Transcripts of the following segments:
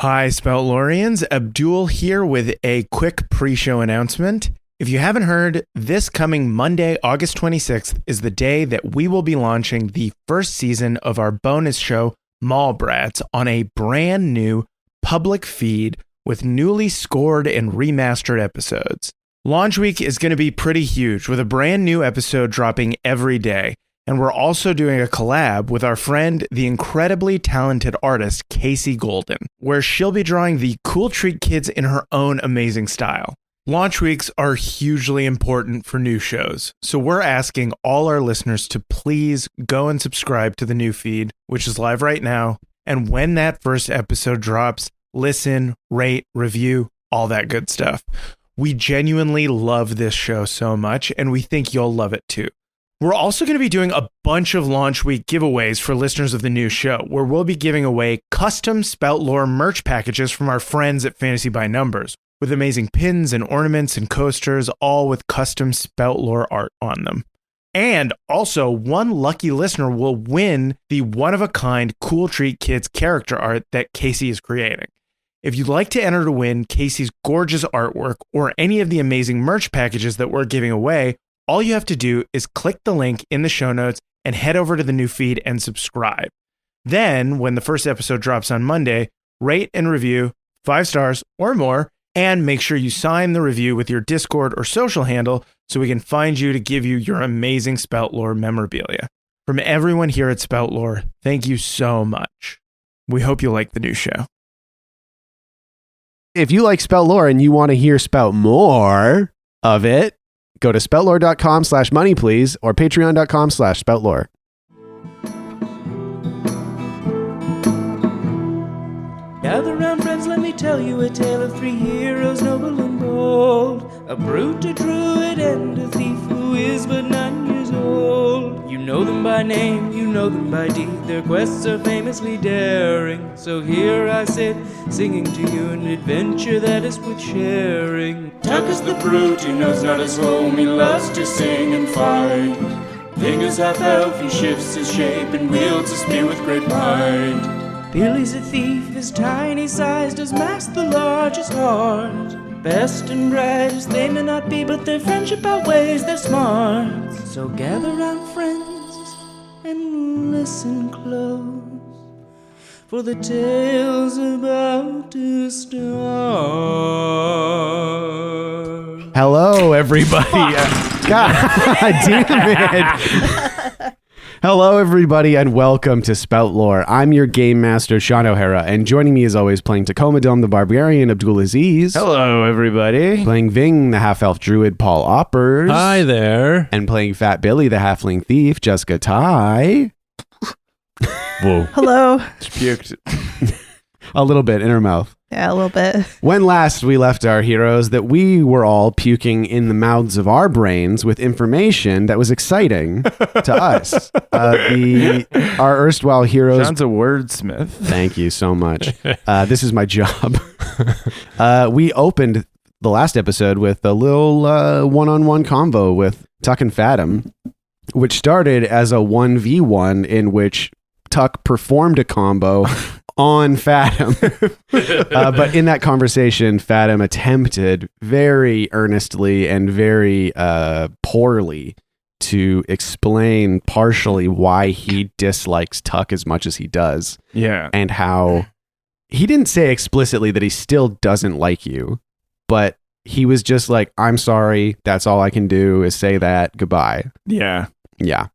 Hi, Spout Loreans. Abdul here with a quick pre-show announcement. If you haven't heard, this coming Monday, August 26th, is the day that we will be launching the first season of our bonus show, Mallbrats, on a brand new public feed with newly scored and remastered episodes. Launch week is going to be pretty huge, with a brand new episode dropping every day. And we're also doing a collab with our friend, the incredibly talented artist, Casey Golden, where she'll be drawing the Cool Treat Kids in her own amazing style. Launch weeks are hugely important for new shows, so we're asking all our listeners to please go and subscribe to the new feed, which is live right now. And when that first episode drops, listen, rate, review, all that good stuff. We genuinely love this show so much, and we think you'll love it too. We're also going to be doing a bunch of launch week giveaways for listeners of the new show, where we'll be giving away custom Spout Lore merch packages from our friends at Fantasy by Numbers, with amazing pins and ornaments and coasters, all with custom Spout Lore art on them. And also, one lucky listener will win the one-of-a-kind Cool Treat Kids character art that Casey is creating. If you'd like to enter to win Casey's gorgeous artwork or any of the amazing merch packages that we're giving away, all you have to do is click the link in the show notes and head over to the new feed and subscribe. Then, when the first episode drops on Monday, rate and review 5 stars or more, and make sure you sign the review with your Discord or social handle so we can find you to give you your amazing Spout Lore memorabilia. From everyone here at Spout Lore, thank you so much. We hope you like the new show. If you like Spout Lore and you want to hear Spout more of it, go to spoutlore.com/money, please, or patreon.com/spoutlore. Gather round, friends, let me tell you a tale of 3 heroes, noble and bold. A brute, a druid, and a thief who is but 9 years old. You know them by name, you know them by deed. Their quests are famously daring. So here I sit, singing to you an adventure that is worth sharing. Tuck is the brute, he knows not his home, he loves to sing and fight. Thing is half-elf, he shifts his shape and wields a spear with great might. Billy's a thief, his tiny size does mask the largest heart. Best and brightest they may not be, but their friendship outweighs their smarts. So gather round, friends, and listen close, for the tale's about to start. Hello, everybody. God damn it. Hello, everybody, and welcome to Spout Lore. I'm your game master, Shawn O'Hara, and joining me as always, playing Tacoma Dome the Barbarian, Abdul Aziz. Hello, everybody. Playing Ving, the half-elf druid, Paul Oppers. Hi there. And playing Fat Billy, the halfling thief, Jessica Ty. Whoa. Hello. Puked. A little bit in her mouth. Yeah, a little bit. When last we left our heroes, that we were all puking in the mouths of our brains with information that was exciting to us. Our erstwhile heroes. John's a wordsmith. Thank you so much. This is my job. We opened the last episode with a little one-on-one convo with Tuck and Fathom, which started as a 1v1 in which Tuck performed a combo on Fathom. But in that conversation, Fathom attempted very earnestly and very poorly to explain partially why he dislikes Tuck as much as he does. Yeah. And how he didn't say explicitly that he still doesn't like you, but he was just like, I'm sorry, that's all I can do is say that, goodbye. Yeah. Yeah.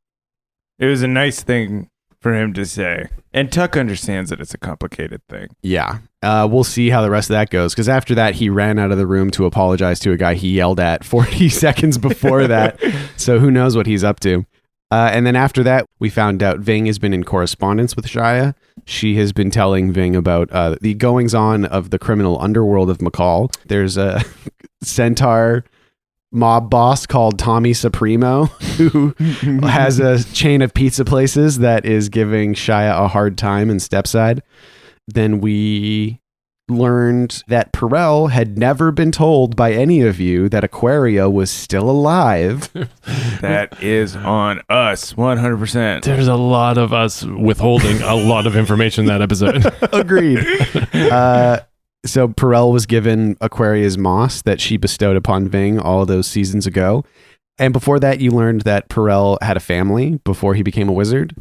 It was a nice thing for him to say. And Tuck understands that it's a complicated thing. Yeah. We'll see how the rest of that goes, because after that, he ran out of the room to apologize to a guy he yelled at 40 seconds before that. So who knows what he's up to. And then after that, we found out Ving has been in correspondence with Shia. She has been telling Ving about the goings-on of the criminal underworld of McCall. There's a centaur mob boss called Tommy Supremo who has a chain of pizza places that is giving Shia a hard time in Stepside. Then we learned that Perell had never been told by any of you that Aquaria was still alive. That is on us, 100%. There's a lot of us withholding a lot of information in that episode. Agreed. So Perell was given Aquaria's moss that she bestowed upon Ving all those seasons ago. And before that, you learned that Perell had a family before he became a wizard.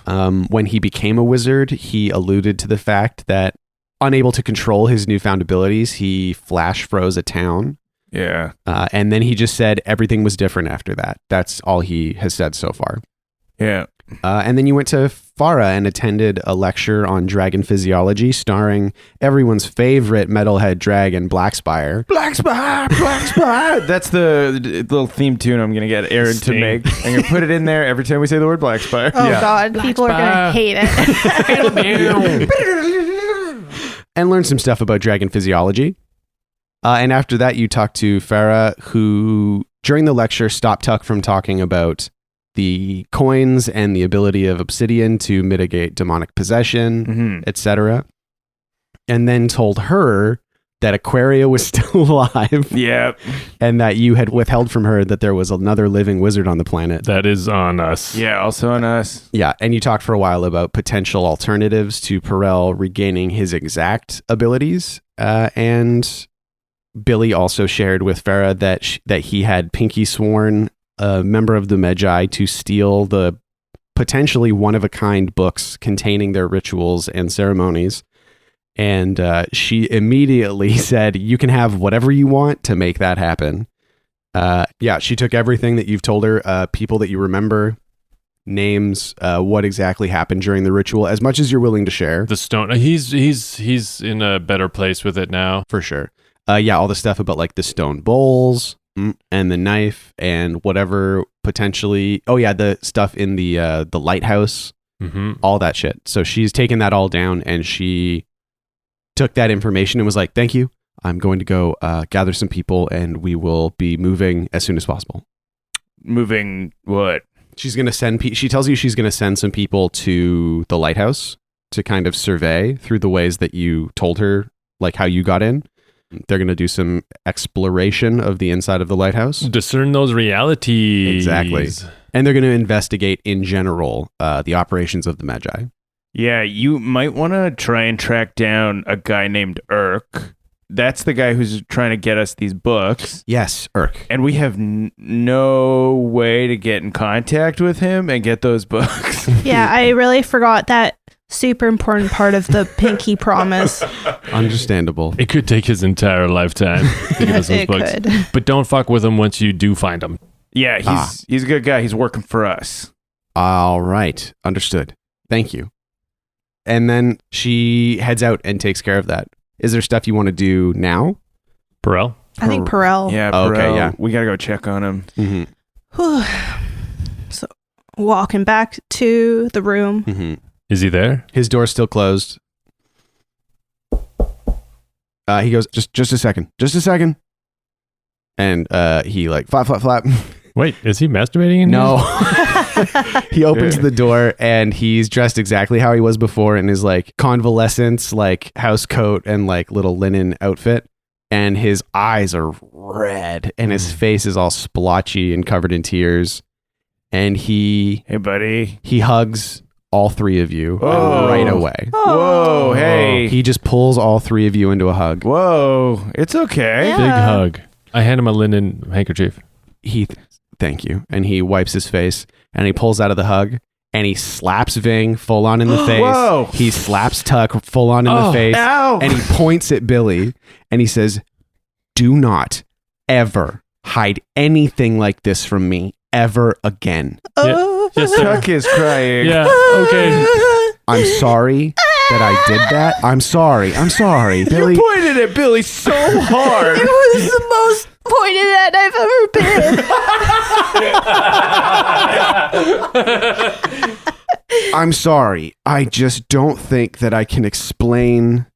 When he became a wizard, he alluded to the fact that, unable to control his newfound abilities, he flash froze a town. Yeah. And then he just said everything was different after that. That's all he has said so far. Yeah. And then you went to Farah and attended a lecture on dragon physiology starring everyone's favorite metalhead dragon, Blackspire. Blackspire. That's the little theme tune I'm going to get Aaron to make. I'm going to put it in there every time we say the word Blackspire. Oh, God. People are going to hate it. And learn some stuff about dragon physiology. And after that, you talked to Farah, who, during the lecture, stopped Tuck from talking about the coins and the ability of obsidian to mitigate demonic possession, etc. And then told her that Aquaria was still alive. Yep. And that you had withheld from her that there was another living wizard on the planet. That is on us. Yeah, also on us. Yeah, and you talked for a while about potential alternatives to Perell regaining his exact abilities. And Billy also shared with Farah that he had pinky sworn a member of the Magi to steal the potentially one-of-a-kind books containing their rituals and ceremonies. And she immediately said, you can have whatever you want to make that happen. Yeah, she took everything that you've told her, people that you remember, names, what exactly happened during the ritual, as much as you're willing to share. The stone. He's in a better place with it now. For sure. Yeah, all the stuff about like the stone bowls and the knife and whatever potentially. Oh yeah, the stuff in the lighthouse, all that shit. So she's taken that all down and she took that information and was like, "Thank you. I'm going to go gather some people and we will be moving as soon as possible." Moving what? She's going to send. She tells you she's going to send some people to the lighthouse to kind of survey through the ways that you told her, like how you got in. They're going to do some exploration of the inside of the lighthouse. Discern those realities. Exactly. And they're going to investigate in general the operations of the Magi. Yeah, you might want to try and track down a guy named Urk. That's the guy who's trying to get us these books. Yes, Urk. And we have no way to get in contact with him and get those books. Yeah, I really forgot that super important part of the pinky promise. Understandable. It could take his entire lifetime to get us those It books. could. But don't fuck with him once you do find him. Yeah, he's a good guy. He's working for us. All right. Understood. Thank you. And then she heads out and takes care of that. Is there stuff you want to do now? Perell? I think Perell. Yeah, Okay, Perell. yeah. We got to go check on him. Mm-hmm. Whew. So walking back to the room. Mm-hmm. Is he there? His door's still closed. He goes, just a second. Just a second. And he like, flap. Wait, is he masturbating in No. He opens the door and he's dressed exactly how he was before in his like convalescence, like house coat and like little linen outfit. And his eyes are red and his face is all splotchy and covered in tears. And Hey, buddy. he hugs all three of you Oh. right away. Whoa, hey. He just pulls all three of you into a hug. Whoa, it's okay. Yeah. Big hug. I hand him a linen handkerchief. Thank you. And he wipes his face and he pulls out of the hug and he slaps Ving full on in the face. Whoa. He slaps Tuck full on in the face. Ow. And he points at Billy and he says, "Do not ever hide anything like this from me ever again. Oh. Yes, sir. Chuck is crying. Yeah, okay. I'm sorry that I did that. I'm sorry. Billy." You pointed at Billy so hard. It was the most pointed at I've ever been. I'm sorry. I just don't think that I can explain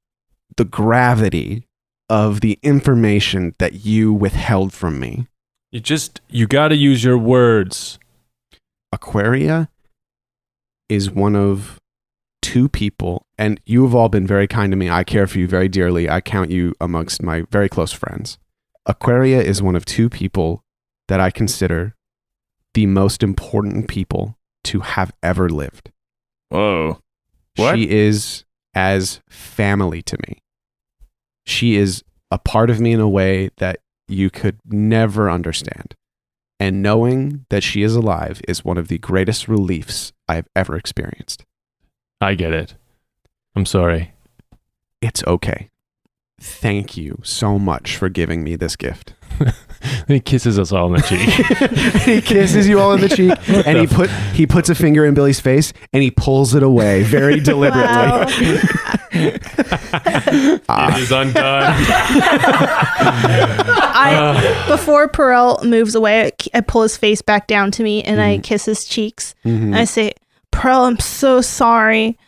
the gravity of the information that you withheld from me. You got to use your words. Aquaria is one of two people, and you have all been very kind to me. I care for you very dearly. I count you amongst my very close friends. Aquaria is one of two people that I consider the most important people to have ever lived. Whoa. What? She is as family to me. She is a part of me in a way that you could never understand. And knowing that she is alive is one of the greatest reliefs I've ever experienced. I get it. I'm sorry. It's okay. Thank you so much for giving me this gift. He kisses us all on the cheek. He kisses you all in the cheek, and he puts a finger in Billy's face, and he pulls it away very deliberately. Wow. It is undone. Before Perell moves away, I pull his face back down to me and I kiss his cheeks. And I say, Perell, I'm so sorry.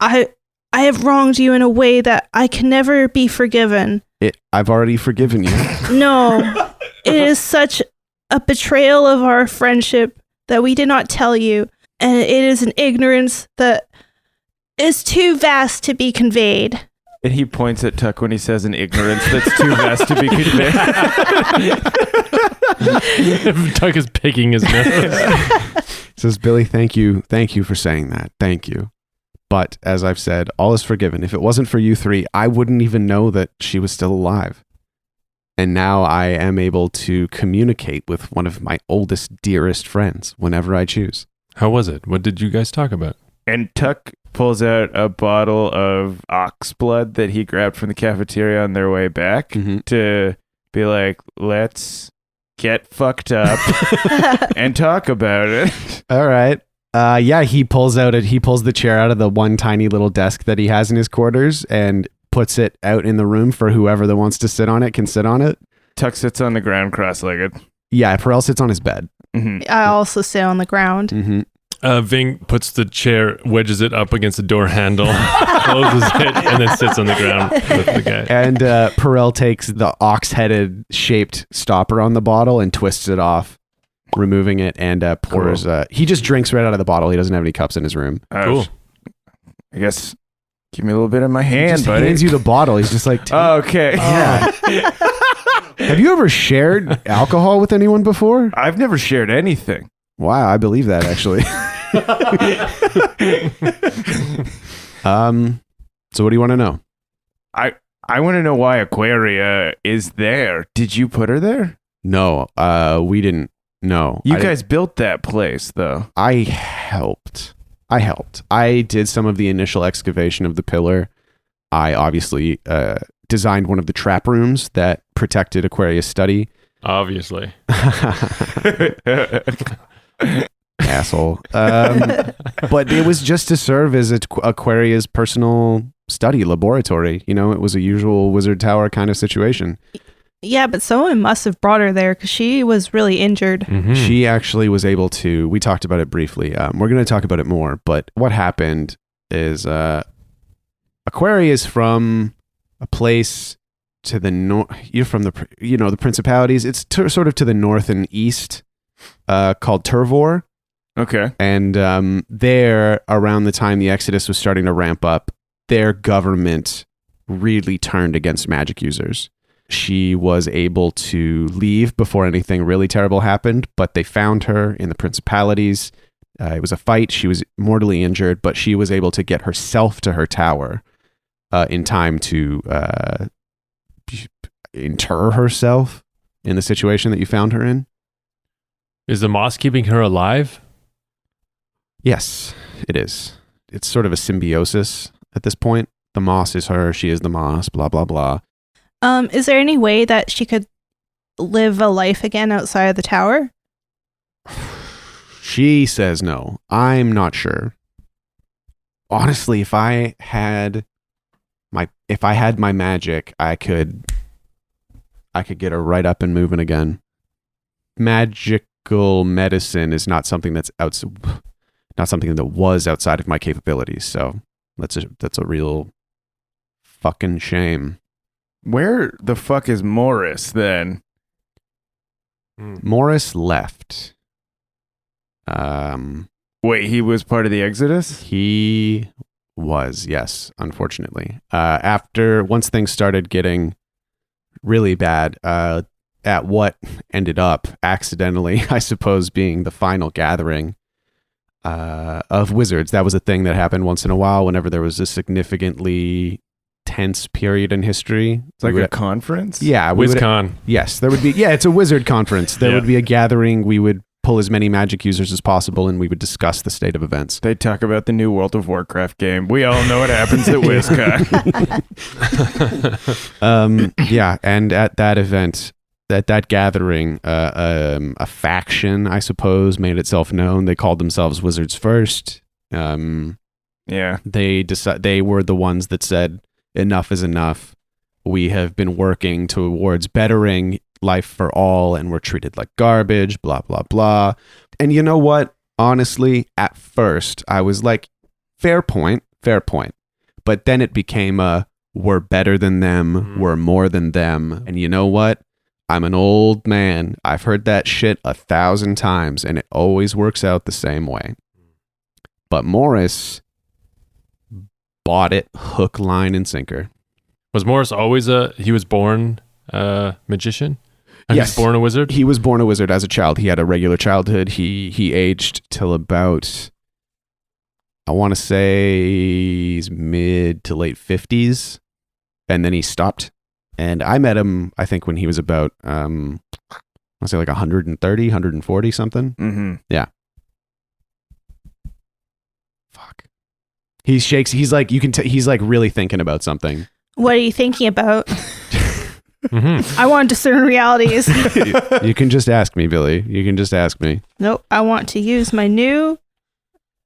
I have wronged you in a way that I can never be forgiven. I've already forgiven you. No, it is such a betrayal of our friendship that we did not tell you. And it is an ignorance that is too vast to be conveyed. And he points at Tuck when he says an ignorance that's too vast to be conveyed. Tuck is picking his nose. Says, Billy, thank you for saying that. Thank you. But as I've said, all is forgiven. If it wasn't for you three, I wouldn't even know that she was still alive. And now I am able to communicate with one of my oldest, dearest friends whenever I choose. How was it? What did you guys talk about? And Tuck pulls out a bottle of ox blood that he grabbed from the cafeteria on their way back to be like, let's get fucked up and talk about it. All right. Yeah, he pulls the chair out of the one tiny little desk that he has in his quarters and puts it out in the room for whoever that wants to sit on it can sit on it. Tuck sits on the ground cross-legged. Yeah, Perell sits on his bed. I also sit on the ground. Ving puts the chair, wedges it up against the door handle, closes it, and then sits on the ground with the guy. And Perell takes the ox-headed shaped stopper on the bottle and twists it off, removing it, and pours. Cool. He just drinks right out of the bottle. He doesn't have any cups in his room. Cool. I guess give me a little bit of my hand, He just buddy. hands you the bottle. He's just like, Okay. yeah. Have you ever shared alcohol with anyone before? I've never shared anything. Wow, I believe that actually. So what do you want to know? I want to know why Aquaria is there. Did you put her there? No, we didn't. No, You guys built that place, though. I helped. I did some of the initial excavation of the pillar. I obviously designed one of the trap rooms that protected Aquaria's study. Obviously. Asshole. But it was just to serve as Aquaria's personal study laboratory. You know, it was a usual wizard tower kind of situation. Yeah, but someone must have brought her there because she was really injured. She actually was able to, we talked about it briefly. We're going to talk about it more, but what happened is Aquaria is from a place to the north. You're from the Principalities. It's sort of to the north and east called Turvor. Okay. And there, around the time the Exodus was starting to ramp up, their government really turned against magic users. She was able to leave before anything really terrible happened, but they found her in the Principalities. It was a fight. She was mortally injured, but she was able to get herself to her tower in time to inter herself in the situation that you found her in. Is the moss keeping her alive? Yes, it is. It's sort of a symbiosis at this point. The moss is her. She is the moss, blah, blah, blah. Is there any way that she could live a life again outside of the tower? She says no. I'm not sure. Honestly, if I had my magic, I could get her right up and moving again. Magical medicine is not something that was outside of my capabilities. So that's a real fucking shame. Where the fuck is Morris then? Morris left. Wait, he was part of the Exodus? He was, yes, unfortunately. Once things started getting really bad, at what ended up accidentally, I suppose, being the final gathering of wizards. That was a thing that happened once in a while whenever there was a significantly tense period in history. It's like a conference? Yeah. WizCon. Yes, there would be. Yeah, it's a wizard conference. There would be a gathering. We would pull as many magic users as possible, and we would discuss the state of events. They talk about the new World of Warcraft game. We all know what happens at WizCon. Yeah, and at that event, at that gathering, a faction, I suppose, made itself known. They called themselves Wizards First. Yeah. They were the ones that said, enough is enough. We have been working towards bettering life for all, and we're treated like garbage, blah, blah, blah. And you know what? Honestly, at first, I was like, fair point. But then it became we're better than them, we're more than them. And you know what? I'm an old man. I've heard that shit 1,000 times, and it always works out the same way. But Morris bought it hook, line, and sinker. Was Morris always he was born a magician? He Yes. was born a wizard? He was born a wizard as a child. He had a regular childhood. He aged till about, I want to say, his mid to late 50s, and then he stopped. And I met him, I think, when he was about, I want to say like 130, 140 something. Mm-hmm. Yeah. Fuck. He shakes. He's like, you can. He's like really thinking about something. What are you thinking about? Mm-hmm. I want to discern realities. You can just ask me, Billy. You can just ask me. Nope. I want to use my new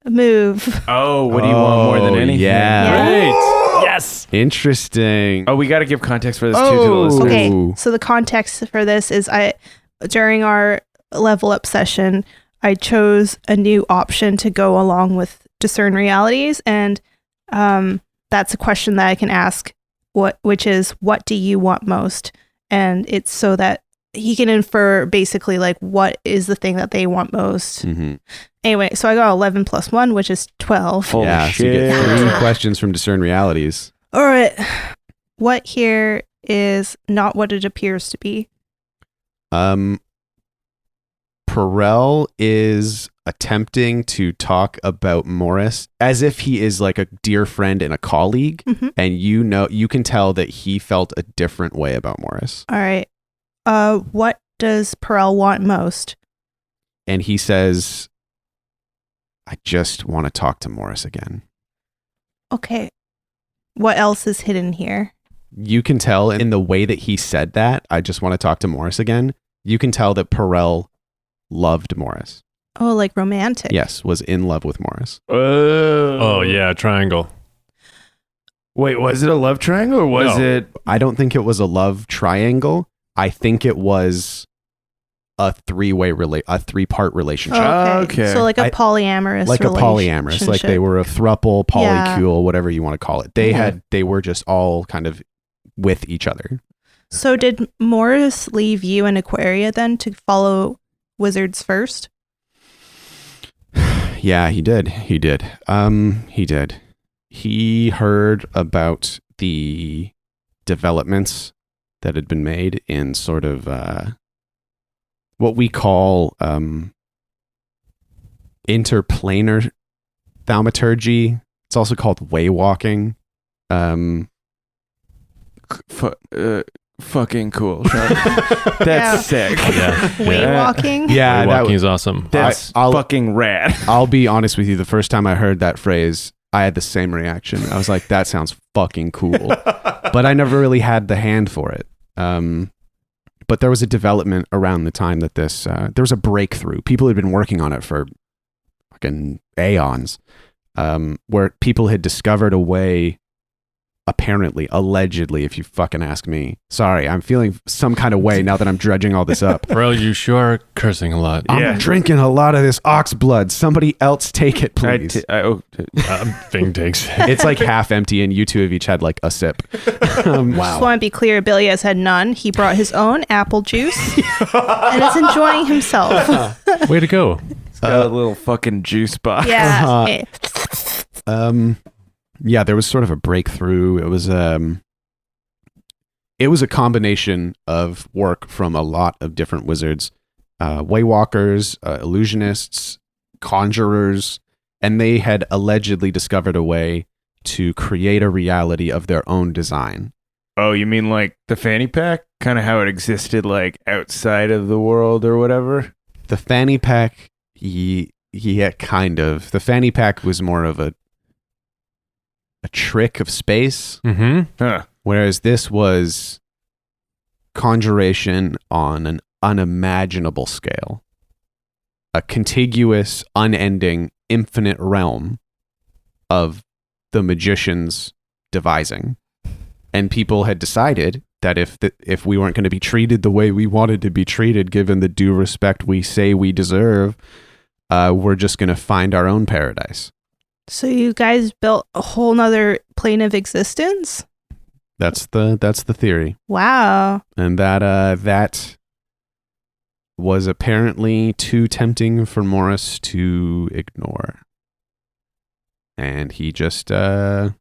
move. Oh, what do you want more than anything? Yeah. Great. Yes. Interesting. Oh, we got to give context for this too to the listeners. Okay. Ooh. So the context for this is during our level up session, I chose a new option to go along with discern realities. And that's a question that I can ask, which is, what do you want most? And it's so that he can infer basically like what is the thing that they want most. Mm-hmm. Anyway, so I got 11 plus 1, which is 12. Holy Yeah, so you get shit. 3 questions from Discern Realities. All right. What here is not what it appears to be? Perell is attempting to talk about Morris as if he is like a dear friend and a colleague, Mhm. and you can tell that he felt a different way about Morris. All right. What does Perell want most? And he says, I just want to talk to Morris again. Okay. What else is hidden here? You can tell in the way that he said that, I just want to talk to Morris again. You can tell that Perell loved Morris. Oh, like romantic. Yes, was in love with Morris. Oh, yeah, triangle. Wait, was it a love triangle or was No. it? I don't think it was a love triangle. I think it was a 3-part relationship. Okay. So like a I- polyamorous Like a polyamorous, like they were a thruple, polycule, whatever you want to call it. They were just all kind of with each other. So did Morris leave you in Aquaria then to follow Wizards First? Yeah, he did. He did. He heard about the developments that had been made in sort of what we call interplanar thaumaturgy. It's also called waywalking. Fucking cool. That's sick. Yeah. Waywalking? Yeah, Walking is awesome. That's I'll- fucking rad. I'll be honest with you. The first time I heard that phrase, I had the same reaction. I was like, that sounds fucking cool. But I never really had the hand for it. But there was a development around the time that there was a breakthrough. People had been working on it for fucking aeons, where people had discovered a way, apparently, allegedly, if you fucking ask me. Sorry, I'm feeling some kind of way now that I'm dredging all this up. Perell, you sure are cursing a lot. I'm drinking a lot of this ox blood. Somebody else take it, please. Thing takes it. It's like half empty, and you two have each had like a sip. Just want to be clear, Billy has had none. He brought his own apple juice and is enjoying himself. Way to go. Got a little fucking juice box. Yeah. Yeah, there was sort of a breakthrough. It was a combination of work from a lot of different wizards, waywalkers, illusionists, conjurers, and they had allegedly discovered a way to create a reality of their own design. Oh, you mean like the fanny pack? Kind of how it existed like outside of the world or whatever? The fanny pack, yeah, kind of. The fanny pack was more of a trick of space, Huh. whereas this was conjuration on an unimaginable scale. A contiguous, unending, infinite realm of the magician's devising. And people had decided that if we weren't going to be treated the way we wanted to be treated, given the due respect we say we deserve, we're just going to find our own paradise. So you guys built a whole nother plane of existence? That's the theory. Wow. And that was apparently too tempting for Morris to ignore. And he just left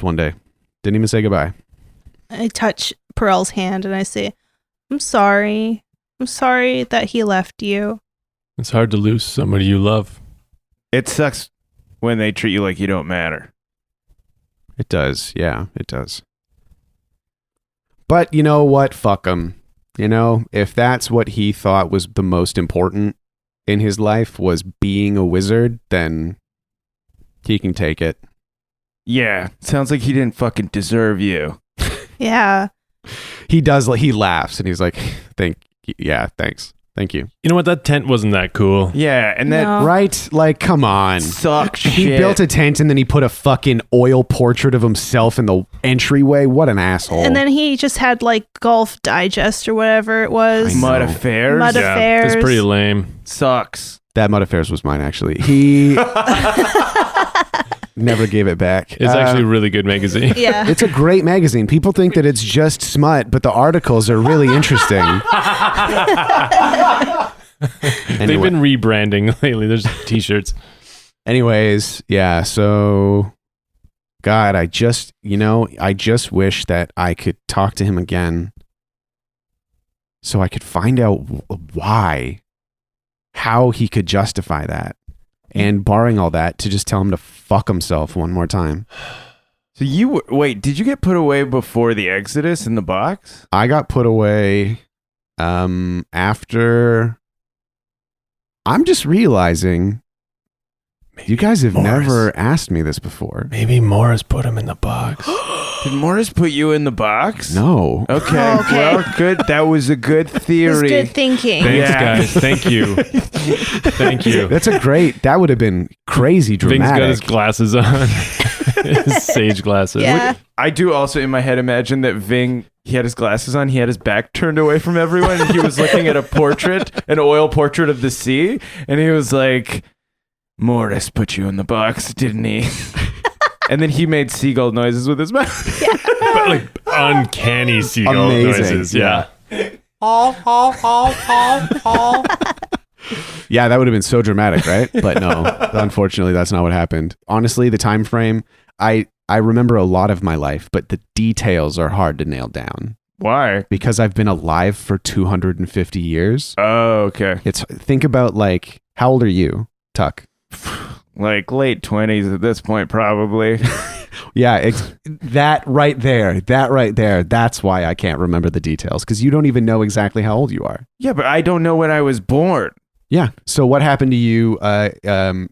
one day. Didn't even say goodbye. I touch Perell's hand and I say, I'm sorry. I'm sorry that he left you. It's hard to lose somebody you love. It sucks when they treat you like you don't matter. It does. Yeah, it does. But you know what? Fuck him. You know, if that's what he thought was the most important in his life was being a wizard, then he can take it. Yeah, sounds like he didn't fucking deserve you. Yeah. He does. He laughs and he's like, thanks. Thank you. You know what? That tent wasn't that cool. Yeah, and that No. Right? Like, come on. sucked He shit. built a tent and then he put a fucking oil portrait of himself in the entryway. What an asshole. And then he just had like Golf Digest or whatever it was. I Mud know. affairs. Mud Yeah, affairs. it's pretty lame. Sucks. That Mud Affairs was mine, actually. He never gave it back. It's actually a really good magazine. Yeah. It's a great magazine. People think that it's just smut, but the articles are really interesting. They've been rebranding lately. There's t-shirts. Anyways, yeah, so God, I just wish that I could talk to him again so I could find out how he could justify that. And barring all that, to just tell him to fuck himself one more time. So wait, did you get put away before the Exodus in the box? I got put away after. I'm just realizing you guys have Morris. never asked me this before. Maybe Morris put him in the box. Did Morris put you in the box? No. Okay. Oh, okay. Well, good. That was a good It's theory. good thinking. Thanks, Yeah. guys. Thank you. Thank you. That would have been crazy Ving's dramatic. got his glasses on. His sage glasses. Yeah. I do also in my head imagine that Ving, he had his glasses on, he had his back turned away from everyone, and he was looking at an oil portrait of the sea, and he was like, Morris put you in the box, didn't he? And then he made seagull noises with his mouth. But like uncanny seagull Amazing. noises. Yeah. Yeah, that would have been so dramatic, right? But no, unfortunately, that's not what happened. Honestly, the time frame, I remember a lot of my life, but the details are hard to nail down. Why? Because I've been alive for 250 years. Oh, okay. Think about like, how old are you, Tuck? Like late 20s at this point, probably. Yeah, that right there. That's why I can't remember the details, because you don't even know exactly how old you are. Yeah, but I don't know when I was born. Yeah. So what happened to you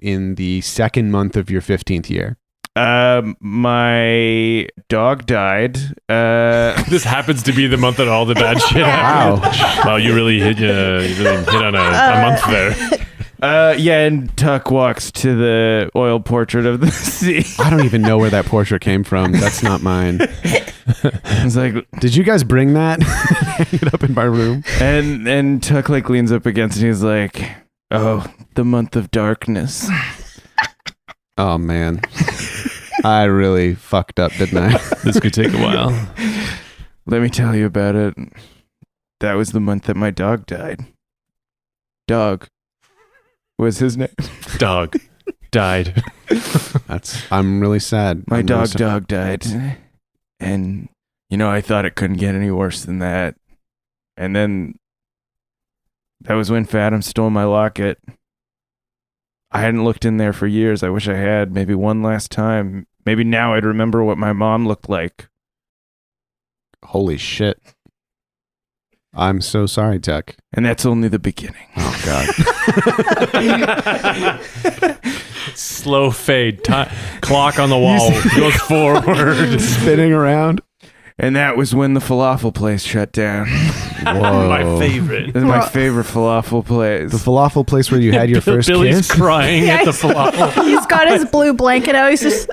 in the second month of your 15th year? My dog died. This happens to be the month that all the bad shit happened. Wow, you really hit on a month there. Yeah, and Tuck walks to the oil portrait of the sea. I don't even know where that portrait came from. That's not mine. It's like, Did you guys bring that? Hang it up in my room. and Tuck like leans up against it and he's like, oh, the month of darkness. Oh man, I really fucked up, didn't I? This could take a while. Let me tell you about it. That was the month that my dog died. Dog was his name. Dog. died. I'm really sad. My I'm really sad. dog died. And, I thought it couldn't get any worse than that. And then that was when Fathom stole my locket. I hadn't looked in there for years. I wish I had. Maybe one last time. Maybe now I'd remember what my mom looked like. Holy shit. I'm so sorry, Tuck. And that's only the beginning. Oh, God. Slow fade. Clock on the wall goes forward. Spinning around. And that was when the falafel place shut down. Whoa. My favorite. This is my favorite falafel place. The falafel place where you had your first Billy's kiss? crying at the falafel. He's got his blue blanket out. He's just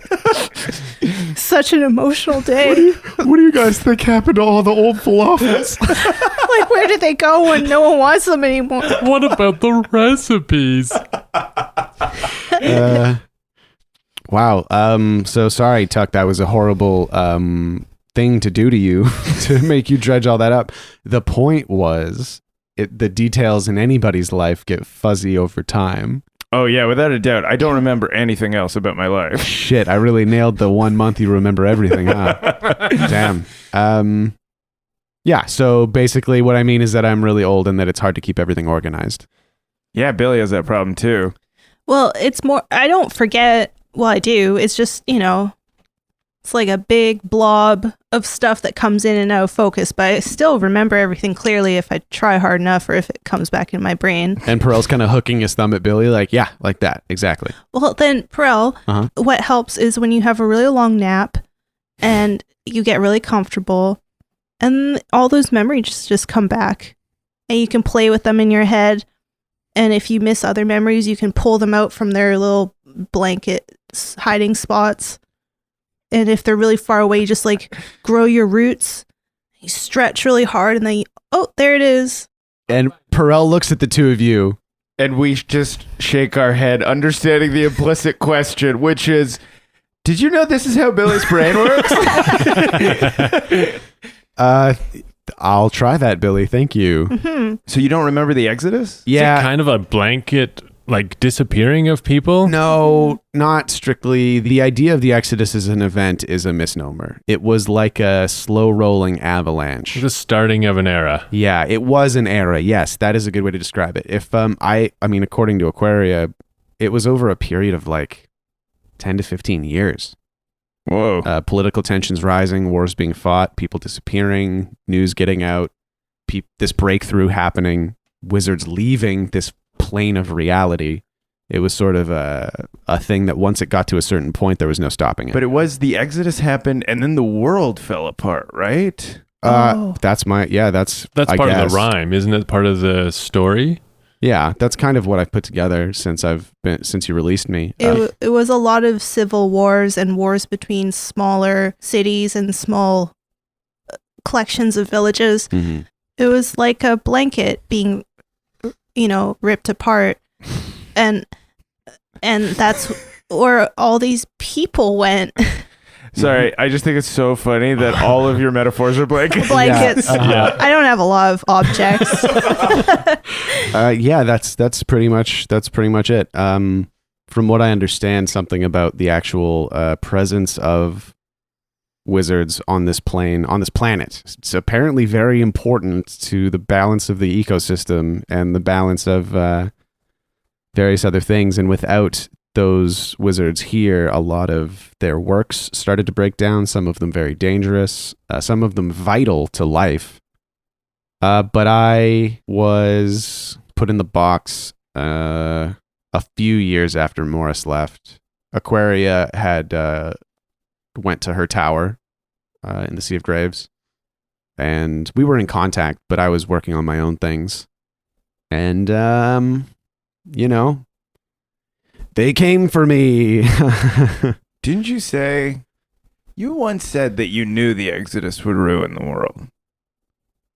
such an emotional day. What do you guys think happened to all the old falafels? Like, where did they go when no one wants them anymore? What about the recipes? Wow. So sorry, Tuck. That was a horrible thing to do to you to make you dredge all that up. The point was, the details in anybody's life get fuzzy over time. Oh, yeah, without a doubt. I don't remember anything else about my life. Shit, I really nailed the 1 month you remember everything, huh? Damn. Yeah, so basically what I mean is that I'm really old and that it's hard to keep everything organized. Yeah, Billy has that problem too. Well, it's more, I don't forget. Well, I do. It's just, it's like a big blob of stuff that comes in and out of focus, but I still remember everything clearly if I try hard enough or if it comes back in my brain. And Perell's kind of hooking his thumb at Billy, like, yeah, like that. Exactly. Well, then, Perell, what helps is when you have a really long nap and you get really comfortable and all those memories just come back and you can play with them in your head. And if you miss other memories, you can pull them out from their little blanket hiding spots. And if they're really far away, you just like grow your roots. You stretch really hard and then, there it is. And Perell looks at the two of you. And we just shake our head, understanding the implicit question, which is, did you know this is how Billy's brain works? I'll try that, Billy. Thank you. Mm-hmm. So you don't remember the Exodus? Yeah. Is it kind of a blanket, like, disappearing of people? No, not strictly. The idea of the Exodus as an event is a misnomer. It was like a slow-rolling avalanche. The starting of an era. Yeah, it was an era. Yes, that is a good way to describe it. If I mean, according to Aquaria, it was over a period of like 10 to 15 years. Whoa. Political tensions rising, wars being fought, people disappearing, news getting out, this breakthrough happening, wizards leaving this plane of reality. It was sort of a thing that once it got to a certain point, there was no stopping it. But it was the Exodus happened and then the world fell apart, right? That's part of the rhyme, isn't it? Part of the story. Yeah, that's kind of what I've put together since you released me. It was a lot of civil wars and wars between smaller cities and small collections of villages. Mm-hmm. It was like a blanket being, ripped apart, and that's where all these people went. Sorry, I just think it's so funny that all of your metaphors are blankets. Blankets. Yeah. I don't have a lot of objects. Yeah, that's pretty much it. From what I understand, something about the actual presence of wizards on this planet. It's apparently very important to the balance of the ecosystem and the balance of various other things. And without those wizards here, a lot of their works started to break down, some of them very dangerous, some of them vital to life. But I was put in the box a few years after Morris left. Aquaria had went to her tower in the Sea of Graves, and we were in contact, but I was working on my own things. And, they came for me. Didn't you say, you once said that you knew the Exodus would ruin the world?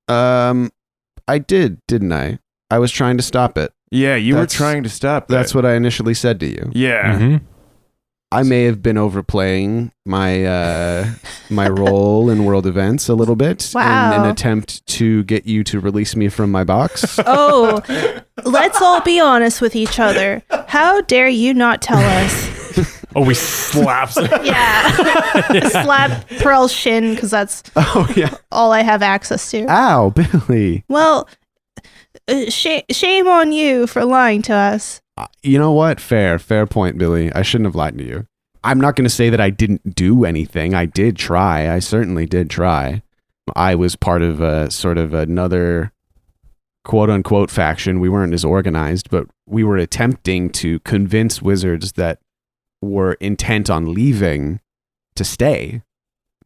I did, didn't I? I was trying to stop it. Yeah, you were trying to stop that. That's what I initially said to you. Yeah. Mm-hmm. I may have been overplaying my my role in world events a little bit in an attempt to get you to release me from my box. Oh, let's all be honest with each other. How dare you not tell us? Oh, we slaps. Yeah. Slap Perell's shin because that's all I have access to. Ow, Billy. Well, shame on you for lying to us. You know what? Fair point, Billy. I shouldn't have lied to you. I'm not going to say that I didn't do anything. I did try. I certainly did try. I was part of a sort of another quote unquote faction. We weren't as organized, but we were attempting to convince wizards that were intent on leaving to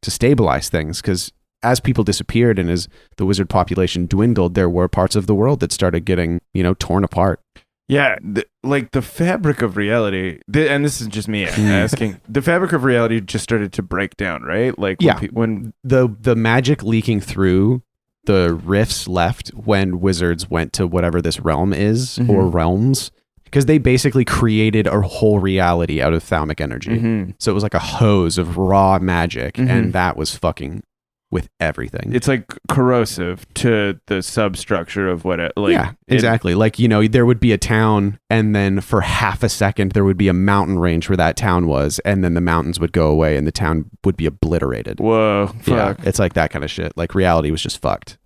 stabilize things. Because as people disappeared and as the wizard population dwindled, there were parts of the world that started getting, torn apart. Yeah, like the fabric of reality, and this is just me asking, the fabric of reality just started to break down, right? Like when the magic leaking through the rifts left when wizards went to whatever this realm is or realms, because they basically created a whole reality out of thaumic energy. So it was like a hose of raw magic, and that was fucking with everything. It's like corrosive to the substructure of what it like. Yeah, exactly. Like, there would be a town, and then for half a second there would be a mountain range where that town was, and then the mountains would go away and the town would be obliterated. Whoa, fuck. Yeah, it's like that kind of shit. Like reality was just fucked.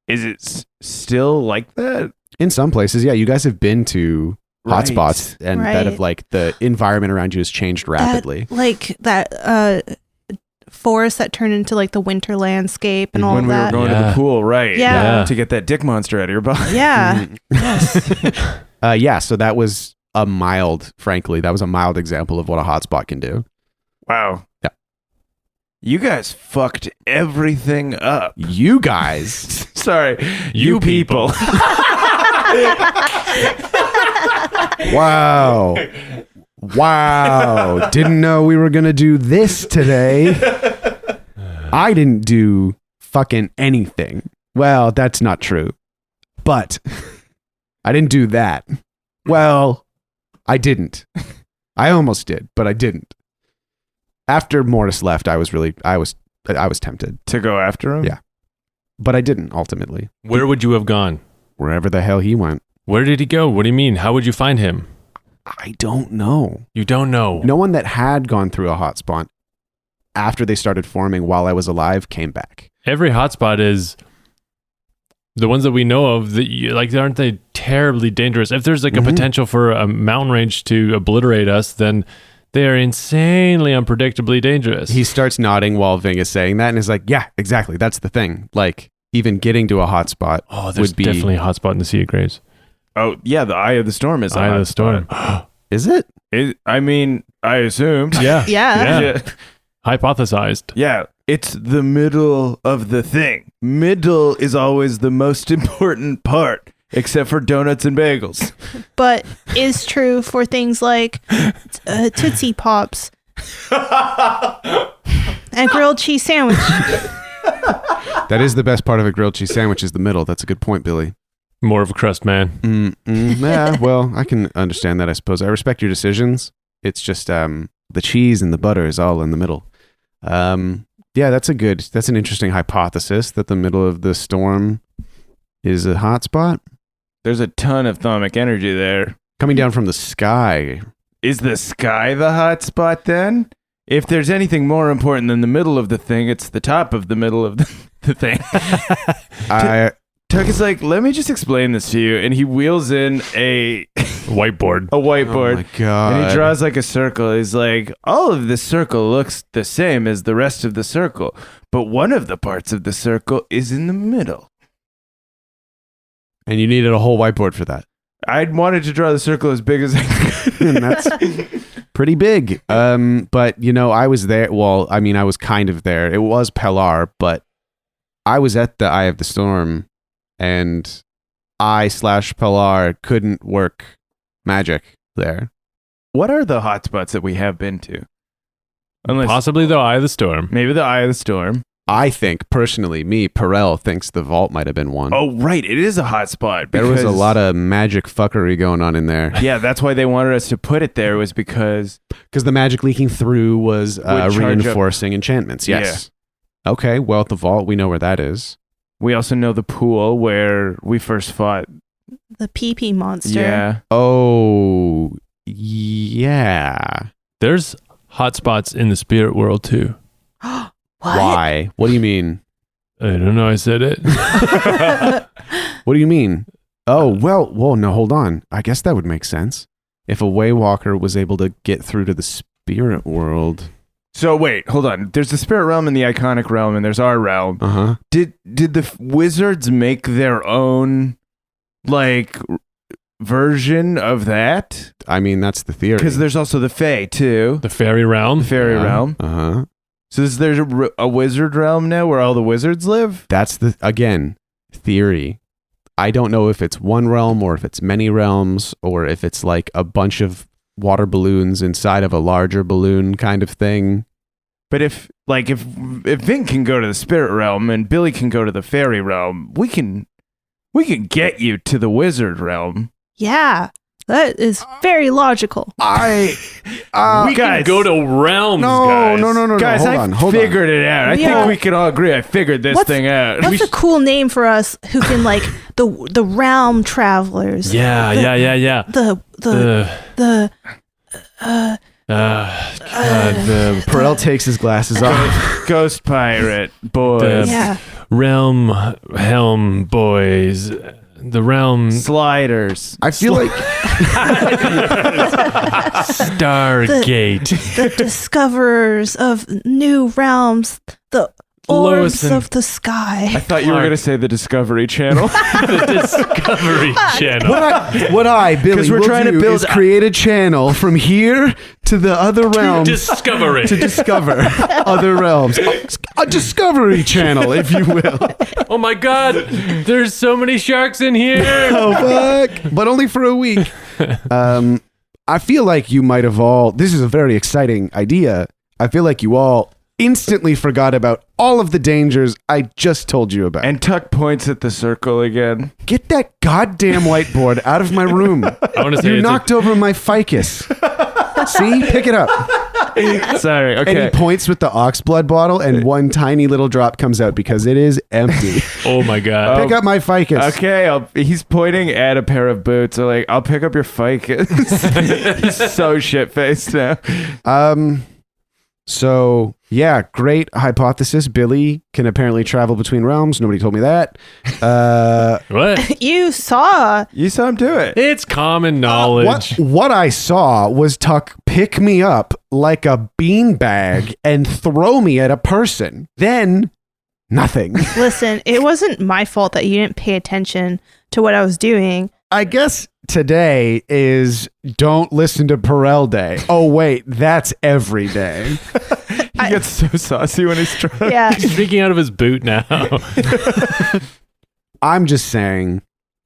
Is it still like that? In some places, yeah. You guys have been to hotspots and that have like the environment around you has changed rapidly. That forest that turned into like the winter landscape and all when that. When we were going to the pool, right? Yeah. To get that dick monster out of your body. Yeah. Yes. So that was a mild example of what a hotspot can do. Wow. Yeah. You guys fucked everything up. You guys. Sorry. You people. Wow. Didn't know we were going to do this today. I didn't do fucking anything. Well, that's not true. But I didn't do that. Well, I didn't. I almost did, but I didn't. After Mortis left, I was tempted to go after him. Yeah. But I didn't ultimately. Where would you have gone? Wherever the hell he went. Where did he go? What do you mean? How would you find him? I don't know. You don't know? No one that had gone through a hotspot after they started forming while I was alive came back. Every hotspot is the ones that we know of. Aren't they terribly dangerous? If there's like a potential for a mountain range to obliterate us, then they are insanely unpredictably dangerous. He starts nodding while Ving is saying that and is like, yeah, exactly. That's the thing. Like, even getting to a hotspot would be definitely a hotspot in the Sea of Graves. Oh, yeah, the Eye of the Storm is the Eye of the Storm. Is it? I mean, I assumed. Yeah. Yeah. Hypothesized. Yeah. It's the middle of the thing. Middle is always the most important part, except for donuts and bagels. But is true for things like Tootsie Pops and grilled cheese sandwich. That is the best part of a grilled cheese sandwich is the middle. That's a good point, Billy. More of a crust man. Yeah, well, I can understand that, I suppose. I respect your decisions. It's just the cheese and the butter is all in the middle. Yeah, that's an interesting hypothesis that the middle of the storm is a hot spot. There's a ton of thaumic energy there. Coming down from the sky. Is the sky the hot spot then? If there's anything more important than the middle of the thing, it's the top of the middle of the thing. Tuck is like, let me just explain this to you. And he wheels in a whiteboard. Oh my God. And he draws like a circle. He's like, all of this circle looks the same as the rest of the circle, but one of the parts of the circle is in the middle. And you needed a whole whiteboard for that. I wanted to draw the circle as big as I could. And that's pretty big. But, I was there. Well, I mean, I was kind of there. It was Pellar, but I was at the Eye of the Storm. And I/Pellar couldn't work magic there. What are the hotspots that we have been to? Possibly the Eye of the Storm. Maybe the Eye of the Storm. I think, personally, Perell thinks the vault might have been one. Oh, right. It is a hot spot. There was a lot of magic fuckery going on in there. Yeah, that's why they wanted us to put it there, was because the magic leaking through was Would charge reinforcing enchantments. Yes. Okay, well, at the vault, we know where that is. we also know the pool where we first fought. The pee-pee monster. Yeah. Oh, yeah. There's hotspots in the spirit world too. What? Why? What do you mean? I don't know. I said it. What do you mean? Oh, well, no, hold on. I guess that would make sense. If a Waywalker was able to get through to the spirit world. So wait, hold on. There's the spirit realm and the iconic realm, and there's our realm. Uh-huh. Did the wizards make their own version of that? I mean, that's the theory. Because there's also the Fae too. The fairy realm. The fairy realm. Uh-huh. So there's a wizard realm now where all the wizards live? That's again, theory. I don't know if it's one realm or if it's many realms or if it's like a bunch of water balloons inside of a larger balloon kind of thing. But if Vin can go to the spirit realm and Billy can go to the fairy realm, we can get you to the wizard realm. Yeah, that is very logical. We can go to realms, No, guys. no. Guys, Hold on. figured it out. I Yeah. think we can all agree I figured this thing out. What's a cool name for us who can the realm travelers? Yeah. The Perell takes his glasses off. Ghost pirate boys. yeah. realm helm boys. The realm Sliders. I feel like Stargate. The discoverers of new realms, the orbs Lewis of the sky. I thought you were going to say the Discovery Channel. The Discovery Channel. what I, Billy, 'Cause we're will trying to do build is create a channel from here to the other realms Discovery. to discover other realms. A discovery channel, if you will. Oh my God! There's so many sharks in here. Oh, fuck. But only for a week. I feel like you might have all, this is a very exciting idea. I feel like you all instantly forgot about all of the dangers I just told you about. And Tuck points at the circle again. Get that goddamn whiteboard out of my room. I want to say You it's knocked over my ficus. See? Pick it up. Sorry, And he okay. points with the oxblood bottle, and one tiny little drop comes out because it is empty. oh my God. Pick up my ficus. Okay, he's pointing at a pair of boots. So I'll pick up your ficus. He's so shit-faced now. So, yeah, great hypothesis. Billy can apparently travel between realms. Nobody told me that. What? You saw. You saw him do it. It's common knowledge. What I saw was Tuck pick me up like a beanbag and throw me at a person. Then, nothing. Listen, it wasn't my fault that you didn't pay attention to what I was doing. I guess today is Don't Listen to Perell Day. Oh, wait, that's every day. He gets so saucy when he's drunk. Yeah. He's drinking out of his boot now. I'm just saying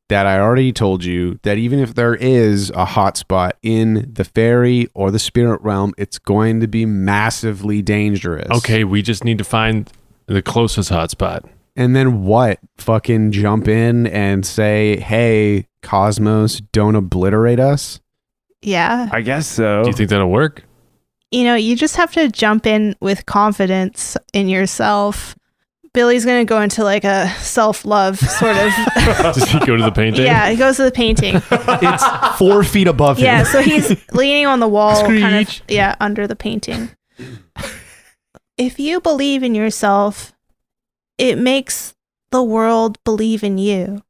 that I already told you that even if there is a hotspot in the fairy or the spirit realm, it's going to be massively dangerous. Okay, we just need to find the closest hotspot. And then what? Fucking jump in and say, hey, Cosmos, don't obliterate us? Yeah. I guess so. Do you think that'll work? You just have to jump in with confidence in yourself. Billy's going to go into a self-love sort of. Does he go to the painting? Yeah, he goes to the painting. It's 4 feet above him. Yeah, so he's leaning on the wall, kind of, Screech. under the painting. If you believe in yourself, it makes the world believe in you.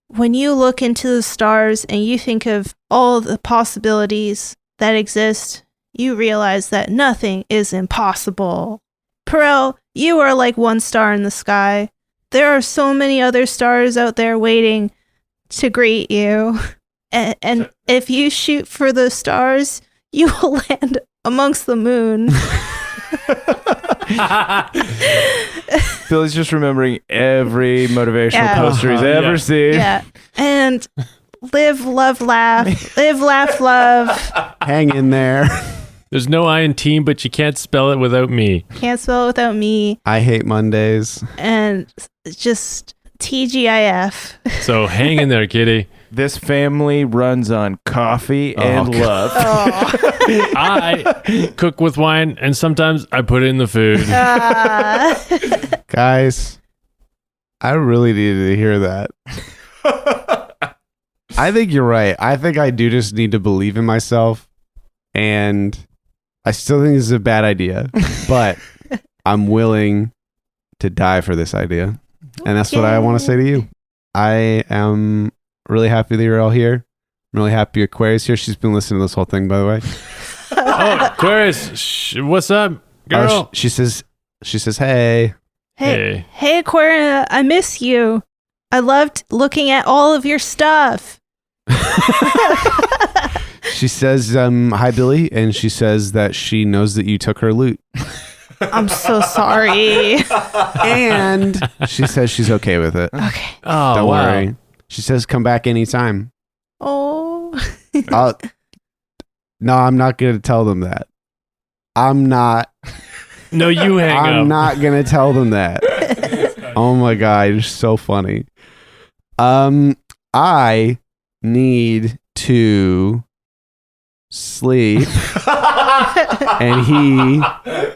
When you look into the stars and you think of all the possibilities that exist, you realize that nothing is impossible. Perell, you are like one star in the sky. There are so many other stars out there waiting to greet you. And if you shoot for the stars, you will land amongst the moon. Billy's just remembering every motivational poster he's ever seen. Yeah. And live, love, laugh. Live, laugh, love. Hang in there. There's no I in team, but you can't spell it without me. Can't spell it without me. I hate Mondays. And just TGIF. So hang in there, kitty. This family runs on coffee and God. love. I cook with wine, and sometimes I put it in the food. Guys, I really needed to hear that. I think you're right. I think I do just need to believe in myself, and I still think this is a bad idea, but I'm willing to die for this idea. And that's what I want to say to you. I am really happy that you're all here. I'm really happy Aquarius here. She's been listening to this whole thing, by the way. Oh, Aquarius, what's up, girl? She says, hey. Hey. Hey, Aquaria, I miss you. I loved looking at all of your stuff. She says, hi, Billy. And she says that she knows that you took her loot. I'm so sorry. And she says she's okay with it. Okay. Oh, Don't wow. worry. She says, come back anytime. Oh. No, I'm not going to tell them that. I'm not. No, you hang up. I'm not going to tell them that. Oh my God. You're so funny. I need to sleep. And he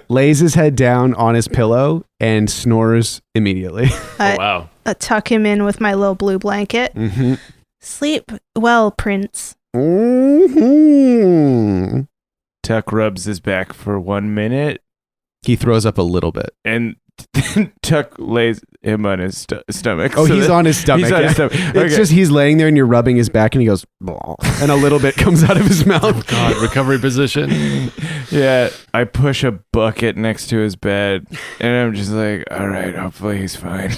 lays his head down on his pillow and snores immediately. Oh, wow. I tuck him in with my little blue blanket. Mm-hmm. Sleep well, Prince. Mm-hmm. Tuck rubs his back for 1 minute, He throws up a little bit. and then Tuck lays him on his stomach. Oh, so he's that- on his stomach. He's on his yeah. stomach. It's just he's laying there and you're rubbing his back and he goes, "Blah," and a little bit comes out of his mouth. God, recovery position. Yeah, I push a bucket next to his bed, and I'm just like, all right, hopefully he's fine.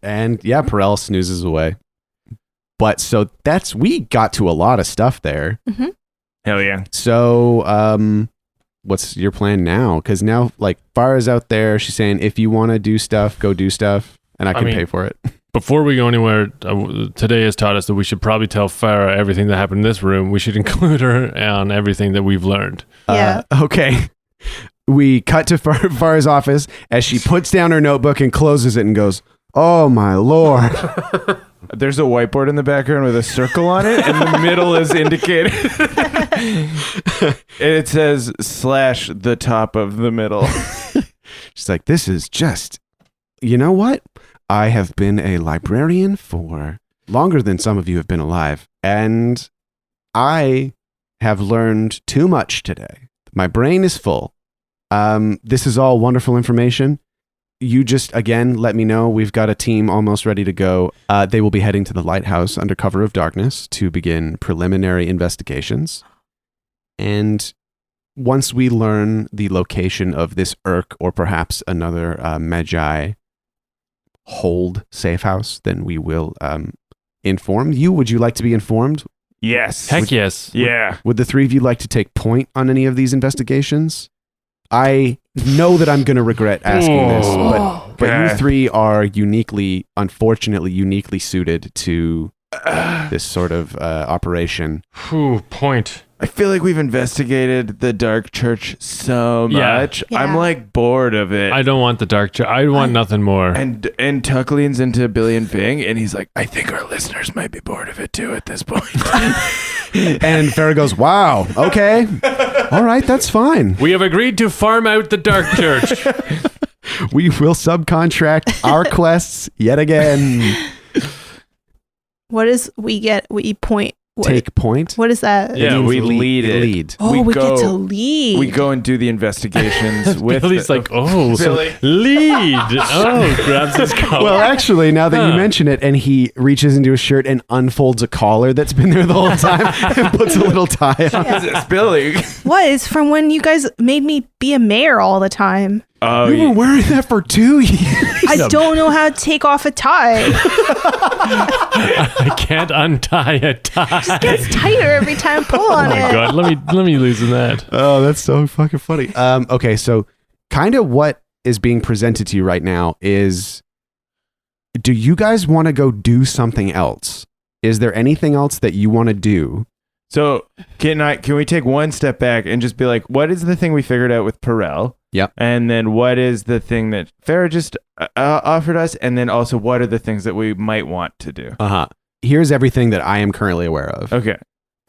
And yeah, Perell snoozes away. But so we got to a lot of stuff there. Hell yeah. So, what's your plan now? Because now, like, Farah's out there. She's saying, if you want to do stuff, go do stuff, and I can mean- pay for it. Before we go anywhere, today has taught us that we should probably tell Farah everything that happened in this room. We should include her on everything that we've learned. Yeah. Okay. We cut to Farah's office as she puts down her notebook and closes it and goes, "Oh my Lord." There's a whiteboard in the background with a circle on it, and the middle is indicated. And it says / the top of the middle. She's like, this is just, you know what? I have been a librarian for longer than some of you have been alive, and I have learned too much today. My brain is full. This is all wonderful information. You just, again, let me know. We've got a team almost ready to go. They will be heading to the lighthouse under cover of darkness to begin preliminary investigations. And once we learn the location of this Urk or perhaps another Magi hold safe house, then we will inform you. Would you like to be informed? Yes. Heck yes. Yeah. Would the three of you like to take point on any of these investigations? I know that I'm going to regret asking this, but you God. three are unfortunately uniquely suited to this sort of operation. Whew, point. I feel like we've investigated the dark church so Yeah. much. Yeah. I'm like bored of it. I don't want the dark church. I want nothing more. And Tuck leans into Billy and Fing, and he's like, I think our listeners might be bored of it too at this point. And Farah goes, "Wow, okay. All right, that's fine. We have agreed to farm out the dark church. We will subcontract our quests yet again." What is we point? What, Take point. what is that? Yeah, It means we lead it. Lead. Oh, we go- get to lead. We go and do the investigations with Billy's like, oh, so Billy. lead. Oh, grabs his collar. Well, actually, now that you Huh. mention it, and he reaches into his shirt and unfolds a collar that's been there the whole time and puts a little tie on. it's Billy. What is from when you guys made me be a mayor all the time? Oh, You were wearing that for 2 years. I don't know how to take off a tie. I can't untie a tie. It gets tighter every time I pull Oh on my it. god, let me loosen that. Oh, that's so fucking funny. Okay, so kind of what is being presented to you right now is, do you guys want to go do something else? Is there anything else that you want to do? So can we take one step back and just be like, what is the thing we figured out with Perell? Yep. And then what is the thing that Farah just offered us? And then also what are the things that we might want to do? Here's everything that I am currently aware of. Okay.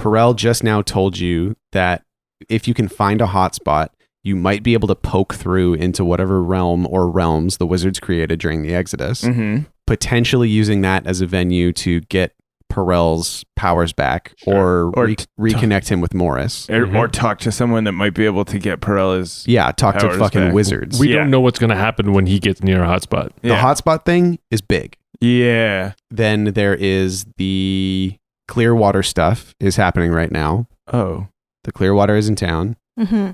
Perell just now told you that if you can find a hotspot, you might be able to poke through into whatever realm or realms the wizards created during the Exodus, potentially using that as a venue to get Perell's powers back or reconnect him with Morris. Or talk to someone that might be able to get Perell's talk to fucking back. wizards. We don't know what's going to happen when he gets near a hotspot. The hotspot thing is big. Yeah. Then there is the Clearwater stuff is happening right now. Oh. The Clearwater is in town. Mm-hmm.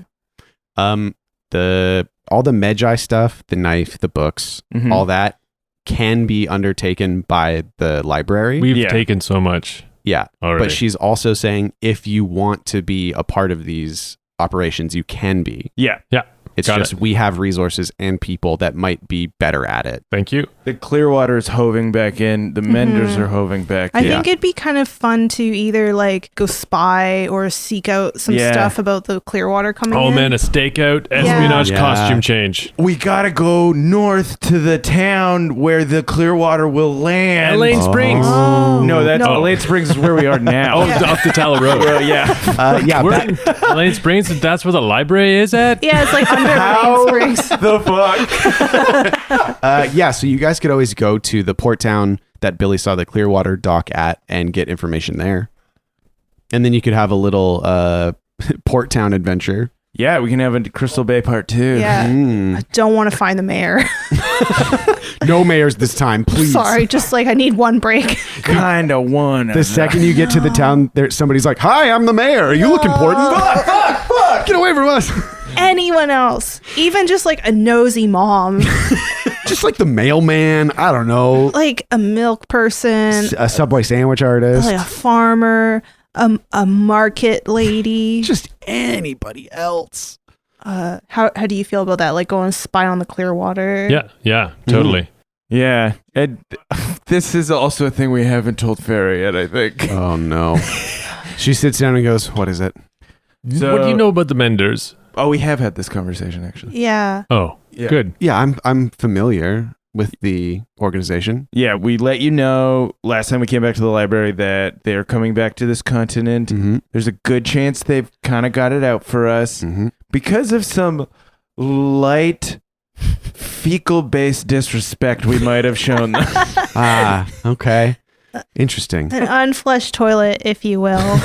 All the Magi stuff, the knife, the books, all that can be undertaken by the library. We've taken so much. Yeah. Already. But she's also saying if you want to be a part of these operations, you can be. Yeah. Yeah. It's just we have resources and people that might be better at it. Thank you. The Clearwater is hoving back in. The Menders are hoving back in. I think it'd be kind of fun to either like go spy or seek out some stuff about the Clearwater coming in. Oh man, a stakeout, espionage, costume change. We gotta go north to the town where the Clearwater will land. Elaine Springs. No, Elaine Springs is where we are now. Up the Tala Road. We're in Elaine Springs, and that's where the library is at? Yeah, it's like under Elaine Springs. The fuck? So you guys could always go to the port town that Billy saw the Clearwater dock at and get information there. And then you could have a little port town adventure. Yeah, we can have a Crystal Bay part 2. Yeah. I don't want to find the mayor. No mayors this time, please. Sorry, just like I need one break. Kind of one. The second you get to the town, there somebody's like, "Hi, I'm the mayor. You look important." Fuck. Get away from us. Anyone else, even just like a nosy mom, just like the mailman. I don't know, like a milk person, a Subway sandwich artist, like a farmer, a market lady, just anybody else. How do you feel about that? Like going spy on the Clearwater? Yeah, totally. Yeah, and this is also a thing we haven't told Farah yet, I think. Oh no. She sits down and goes, "What is it?" So, what do you know about the Menders? Oh, we have had this conversation actually. Yeah. Oh, good. Yeah, I'm familiar with the organization. Yeah, we let you know last time we came back to the library that they're coming back to this continent. There's a good chance they've kind of got it out for us because of some light fecal-based disrespect we might have shown them. Okay. Interesting. An unflushed toilet, if you will.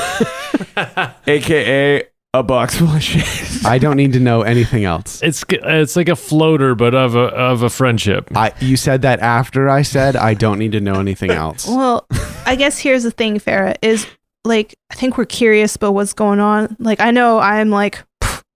AKA a box full of shit. I don't need to know anything else. It's like a floater, but of a friendship. You said that after I said I don't need to know anything else. Well, I guess here's the thing, Farah, is like, I think we're curious about what's going on. Like, I know I'm like,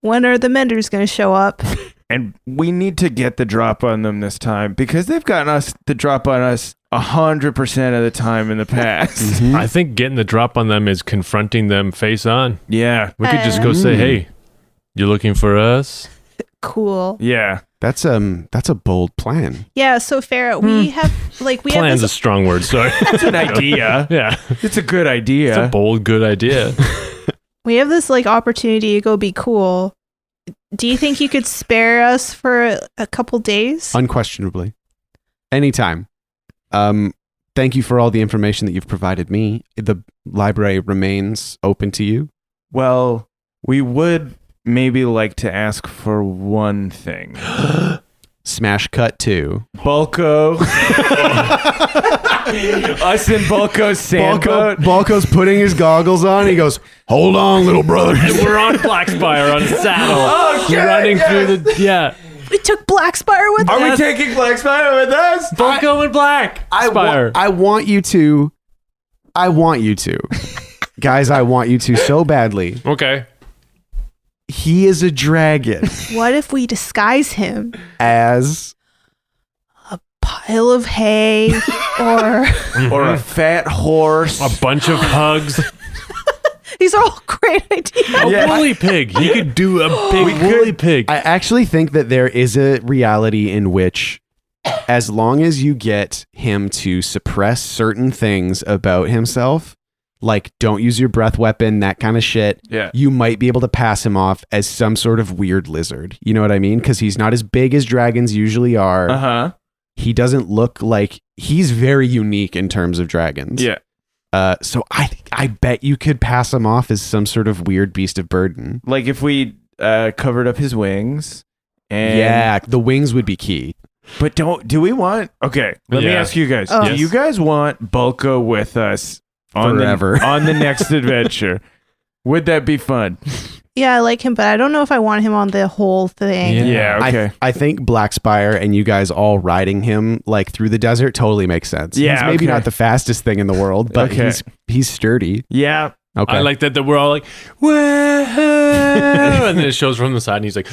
when are the Menders going to show up? And we need to get the drop on them this time because they've gotten us the drop on us 100% of the time in the past. I think getting the drop on them is confronting them face on. Yeah. We could just go say, "Hey, you looking for us?" Cool. Yeah. That's a bold plan. Yeah, so Farah, we have Plan's a strong word, sorry. It's an idea. Yeah. It's a good idea. It's a bold, good idea. We have this like opportunity to go be cool. Do you think you could spare us for a couple days? Unquestionably. Anytime. Thank you for all the information that you've provided me. The library remains open to you. Well, we would maybe like to ask for one thing. Smash cut 2. Bulko. Us in Bulko's sandboat. Bulko's putting his goggles on. He goes, "Hold on, little brother." And we're on Blackspire on a saddle. Running through the... We took Blackspire with us. Are we taking Blackspire with us? Bulko and Black Spire. I want you to. Guys, I want you to so badly. Okay. He is a dragon. What if we disguise him As a pile of hay or Or a fat horse. A bunch of hugs. these are all great ideas. A woolly pig. You could do a big woolly pig. I actually think that there is a reality in which, as long as you get him to suppress certain things about himself, like don't use your breath weapon, that kind of shit, Yeah. you might be able to pass him off as some sort of weird lizard. You know what I mean? Because he's not as big as dragons usually are. Uh-huh. He doesn't look like he's very unique in terms of dragons. Yeah. So I bet you could pass him off as some sort of weird beast of burden. Like if we covered up his wings and Yeah, the wings would be key. But do we want Okay, let me Yeah. ask you guys. Oh. Do you guys want Bulko with us on Forever. on the next adventure? Would that be fun? Yeah, I like him, but I don't know if I want him on the whole thing. Yeah. Yeah, okay. I think Black Spire and you guys all riding him like through the desert totally makes sense. Yeah, he's maybe okay. not the fastest thing in the world, but Okay. he's sturdy. Yeah. Okay. I like that we're all like, whoa, and then it shows from the side, and he's like,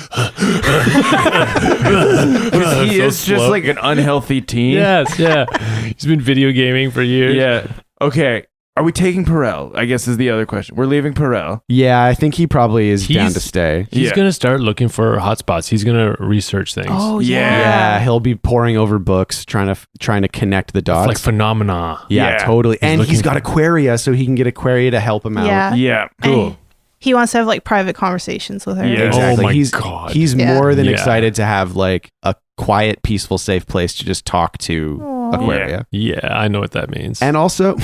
Because he So is just slow. like an unhealthy teen. yes, yeah. He's been video gaming for years. Yeah. Okay. Are we taking Perell? I guess is the other question. We're leaving Perell. Yeah, I think he probably is down He's- to stay. He's Yeah. gonna start looking for hotspots. He's gonna research things. Oh Yeah. Yeah, he'll be poring over books, trying to connect the dots. like phenomena. yeah, Yeah. totally. And looking he's got for- Aquaria, so he can get Aquaria to help him out. Yeah. Yeah. And he wants to have like private conversations with her. Yeah. Exactly. Oh my he's God. he's Yeah. more than Yeah. excited to have like a quiet, peaceful, safe place to just talk to Aw. Aquaria. Yeah, I know what that means. And also,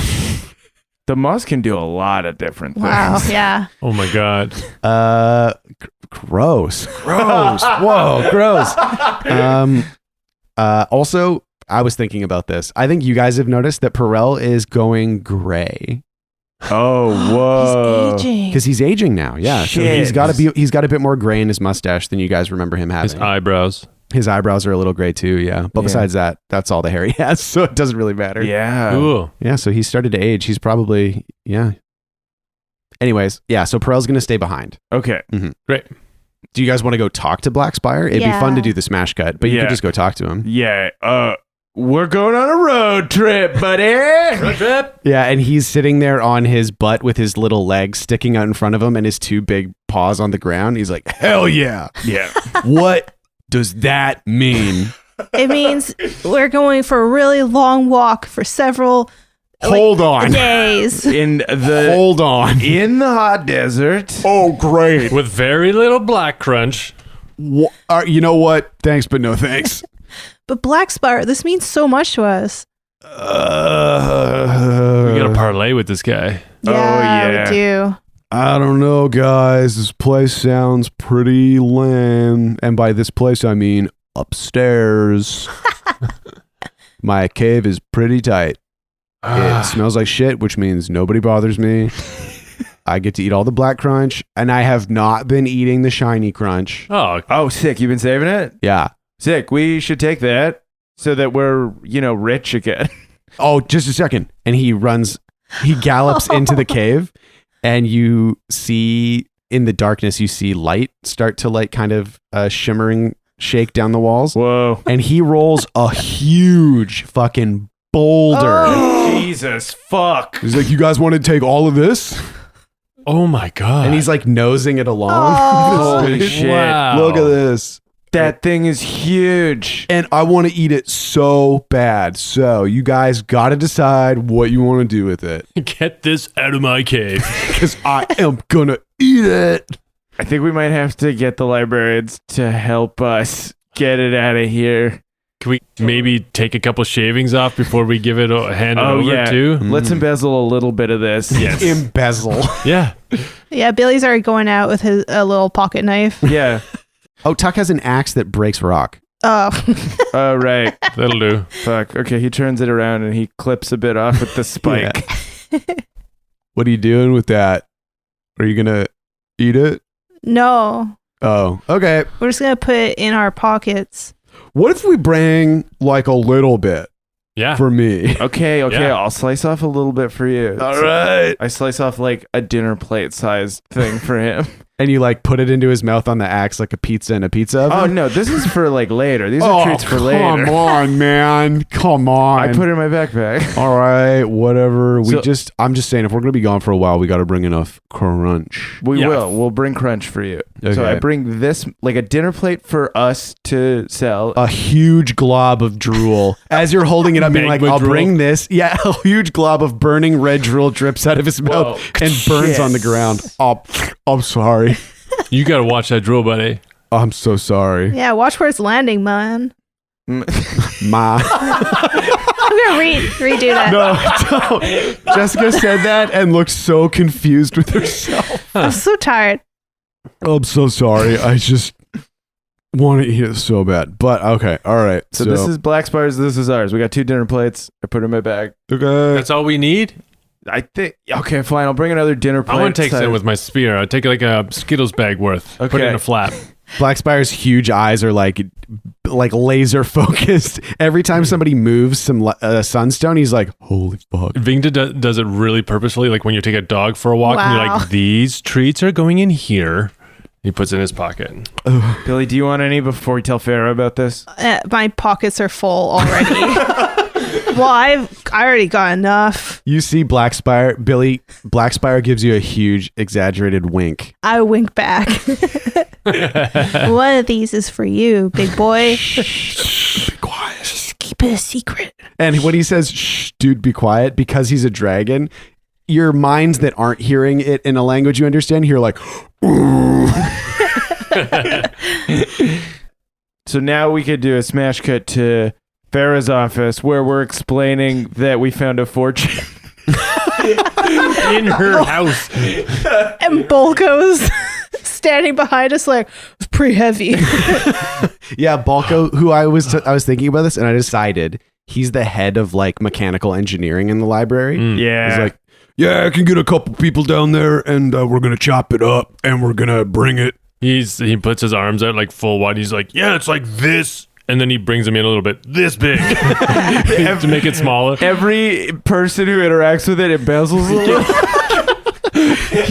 The moss can do a lot of different things. Wow. Yeah. oh my God. gross. Whoa, gross. Also, I was thinking about this. I think you guys have noticed that Perell is going gray Oh, whoa. He's aging. because he's aging now. Yeah, so Shit. he's got a bit more gray in his mustache than you guys remember him His having. eyebrows. His eyebrows are a little gray too. Yeah, but Yeah. besides that, that's all the hair he has. So it doesn't really matter. Yeah. Ooh. Yeah, so he started to age. He's probably Anyways, yeah. So Perell's gonna stay behind. Okay. Great. Do you guys want to go talk to Black Spire? It'd be Yeah. fun to do the smash cut, but you Yeah. could just go talk to him. Yeah. We're going on a road trip, buddy. Road trip. Yeah, and he's sitting there on his butt with his little legs sticking out in front of him and his two big paws on the ground. He's like, hell yeah. Yeah. What does that mean? It means we're going for a really long walk for several Hold on. days. In the Hold on. in the hot desert. Oh, great. With very little black crunch. You know what? Thanks, but no thanks. But Black Spire, this means so much to us. We gotta parlay with this guy. Yeah, yeah. we do. I don't know, guys. This place sounds pretty lame. And by this place, I mean upstairs. My cave is pretty tight. It smells like shit, which means nobody bothers me. I get to eat all the black crunch, and I have not been eating the shiny crunch. Oh, Oh, sick. You've been saving it? Yeah. Sick. We should take that so that we're, rich again. Oh, just a second. And he gallops into the cave, and you see in the darkness, you see light start to like kind of shimmering shake down the walls. Whoa. And he rolls a huge fucking boulder. Oh. Jesus fuck. He's like, you guys want to take all of this? oh my God. And he's like nosing it along. Oh. Holy shit. Wow. Look at this. That thing is huge. And I want to eat it so bad. So you guys got to decide what you want to do with it. Get this out of my cave. Because I am going to eat it. I think we might have to get the librarians to help us get it out of here. Can we maybe take a couple shavings off before we give it hand it Oh, over yeah. too? Let's embezzle a little bit of this. Yes. Embezzle. Yeah. Yeah, Billy's already going out with his a little pocket knife. Yeah. Oh, Tuck has an axe that breaks rock. Oh. Oh, right. That'll do. Fuck. Okay, he turns it around and he clips a bit off with the spike. What are you doing with that? Are you going to eat it? No. Oh, okay. We're just going to put it in our pockets. What if we bring like a little bit Yeah. for me? Okay, Yeah. I'll slice off a little bit for you. All right. I slice off like a dinner plate sized thing for him. and you like put it into his mouth on the axe like a pizza in a pizza oven? Oh no, this is for like later. These are treats for later. Come on, man. Come on. I put it in my backpack. All right, whatever. So- I'm just saying, if we're gonna be gone for a while, we got to bring enough crunch. We will. We'll bring crunch for you. So Okay. I bring this like a dinner plate for us to sell. A huge glob of drool. As you're holding it up, being like, Magma I'll drool. bring this. Yeah, a huge glob of burning red drool drips out of his mouth and burns on the ground. Oh, I'm sorry. You got to watch that drill, buddy. I'm so sorry. Yeah, watch where it's landing, man. Ma. I'm gonna redo that. No, don't. Jessica said that and looked so confused with herself. I'm so tired. I'm so sorry. I just want to eat it so bad. But okay, all right. So this is Black Spire's. This is ours. We got 2 dinner plates. I put it in my bag. okay. That's all we need? I think. Okay, fine. I'll bring another dinner plate. I want to take some with my spear. I'll take like a Skittles bag worth. Put it Okay. in a flap. Black Spire's huge eyes are like laser focused. Every time somebody moves some sunstone, he's like, "Holy fuck!" Vingda does it really purposefully. Like when you take a dog for a walk and you're Wow. like, these treats are going in here. He puts it in his pocket. Billy, do you want any before we tell Farah about this? My pockets are full already. Well, I already got enough. You see Black Spire, Billy. Black Spire gives you a huge, exaggerated wink. I wink back. One of these is for you, big boy. Be quiet. Just keep it a secret. And when he says, "Shh, dude, be quiet," because he's a dragon, your minds that aren't hearing it in a language you understand, hear like, So now we could do a smash cut to Farah's office where we're explaining that we found a fortune. In her house. And Bolko's standing behind us like, it's pretty heavy. yeah, Balko, who I was thinking about this, and I decided he's the head of like mechanical engineering in the library. Yeah. He's like, yeah, I can get a couple people down there, and we're gonna chop it up, and we're gonna bring it. He puts his arms out like full wide. He's like, yeah, it's like this. And then he brings him in a little bit this big to make it smaller. Every person who interacts with it embezzles a little.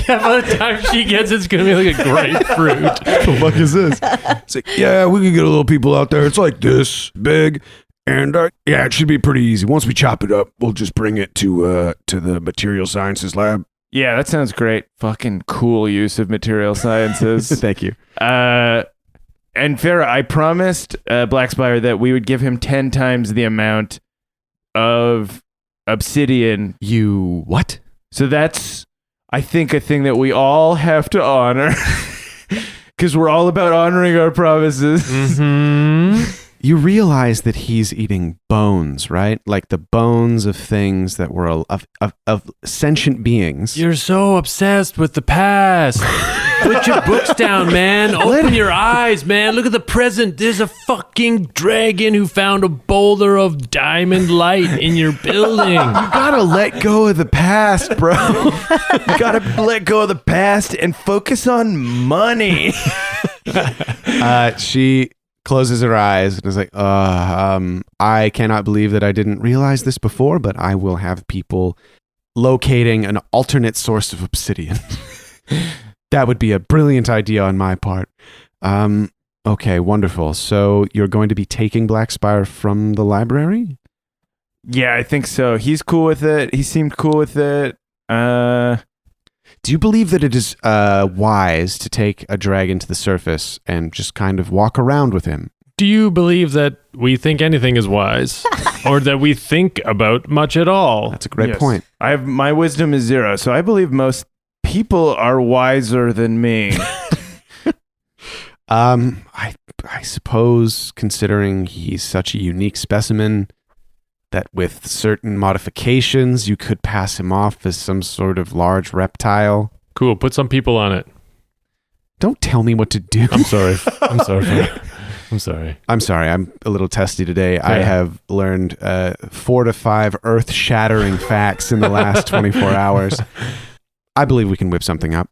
Yeah, by the time she gets it, it's going to be like a grapefruit. What the fuck is this? It's like, yeah, we can get a little people out there. It's like this big, and yeah, it should be pretty easy. Once we chop it up, we'll just bring it to the material sciences lab. Yeah, that sounds great. Fucking cool use of material sciences. Thank you. And Farah, I promised Black Spire that we would give him 10 times the amount of obsidian. You what? So that's, I think, a thing that we all have to honor. Because we're all about honoring our promises. Mm-hmm. You realize that he's eating bones, right? Like the bones of things that were of sentient beings. You're so obsessed with the past. Put your books down, man. Open your eyes, man. Look at the present. There's a fucking dragon who found a boulder of diamond light in your building. You gotta let go of the past, bro. You gotta let go of the past and focus on money. She closes her eyes and is like, I cannot believe that I didn't realize this before, but I will have people locating an alternate source of obsidian. That would be a brilliant idea on my part. Okay, wonderful. So you're going to be taking Black Spire from the library? Yeah, I think so. He's cool with it. He seemed cool with it. Do you believe that it is wise to take a dragon to the surface and just kind of walk around with him? Do you believe that we think anything is wise? Or that we think about much at all? That's a great Yes. point. My wisdom is 0, so I believe most people are wiser than me. I suppose, considering he's such a unique specimen, that with certain modifications, you could pass him off as some sort of large reptile. Cool. Put some people on it. Don't tell me what to do. I'm sorry. I'm sorry. I'm sorry. I'm sorry. I'm a little testy today. I have learned 4 to 5 earth-shattering facts in the last 24 hours. I believe we can whip something up.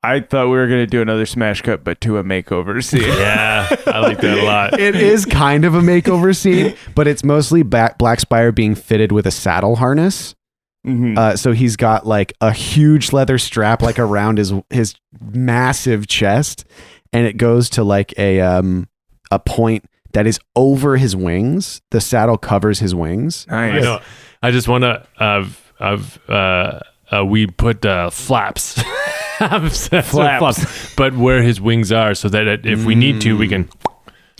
I thought we were going to do another smash cut, but to a makeover scene. Yeah, I like that a lot. It is kind of a makeover scene, but it's mostly Black Spire being fitted with a saddle harness. So he's got like a huge leather strap like around his massive chest, and it goes to like a point that is over his wings. The saddle covers his wings. Nice. I know. I just want to we put flaps. Flaps. But where his wings are, so that if we need to, we can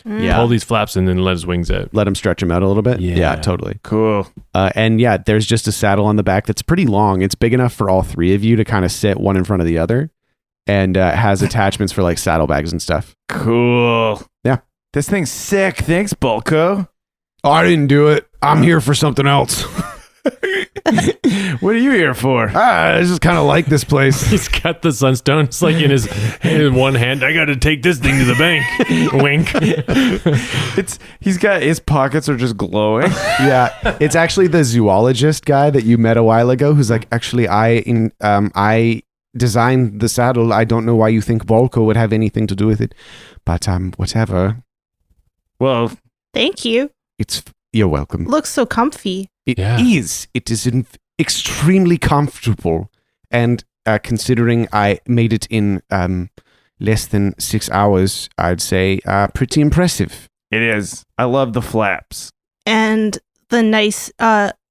pull these flaps and then let his wings out. Let him stretch him out a little bit. Yeah. Totally. Cool. And yeah, there's just a saddle on the back that's pretty long. It's big enough for all three of you to kind of sit one in front of the other, and has attachments for like saddlebags and stuff. Cool. Yeah. This thing's sick. Thanks, Bulko. I didn't do it. I'm here for something else. What are you here for? I just kind of like this place. He's got the sunstone. It's like in one hand. I got to take this thing to the bank. Wink. He's got his pockets are just glowing. Yeah, it's actually the zoologist guy that you met a while ago who's like, actually, I designed the saddle. I don't know why you think Volko would have anything to do with it, but whatever. Well, Thank you. You're welcome. Looks so comfy. It is extremely comfortable, and considering I made it in less than 6 hours, I'd say pretty impressive. it is. I love the flaps. And the nice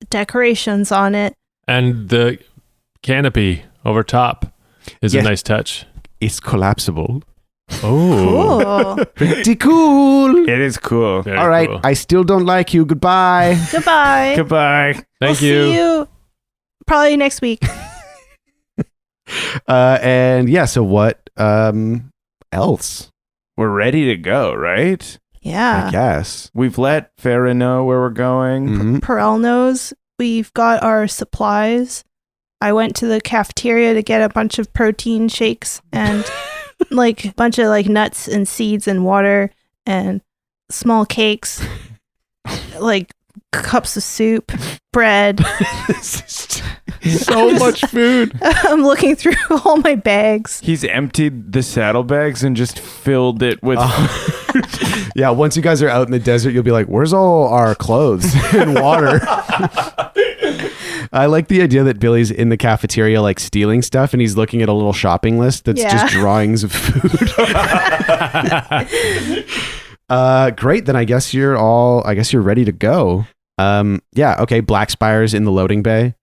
decorations on it. And the canopy over top is Yes. a nice touch. It's collapsible. Oh. Cool. Pretty cool. It is cool. Very All right, cool. I still don't like you. Goodbye. Goodbye. Goodbye. Thank We'll you. See you probably next week. And yeah, so what else? We're ready to go, right? I Yeah. guess. We've let Farah know where we're going. Mhm. Perell knows we've got our supplies. I went to the cafeteria to get a bunch of protein shakes and like a bunch of like nuts and seeds and water and small cakes, like cups of soup, bread. So much food. I'm looking through all my bags. He's emptied the saddlebags and just filled it with Yeah, once you guys are out in the desert, you'll be like, where's all our clothes and water? I like the idea that Billy's in the cafeteria, like stealing stuff, and he's looking at a little shopping list that's Yeah. just drawings of food. Great. Then I guess you're ready to go. Yeah. Okay. Black Spire's in the loading bay.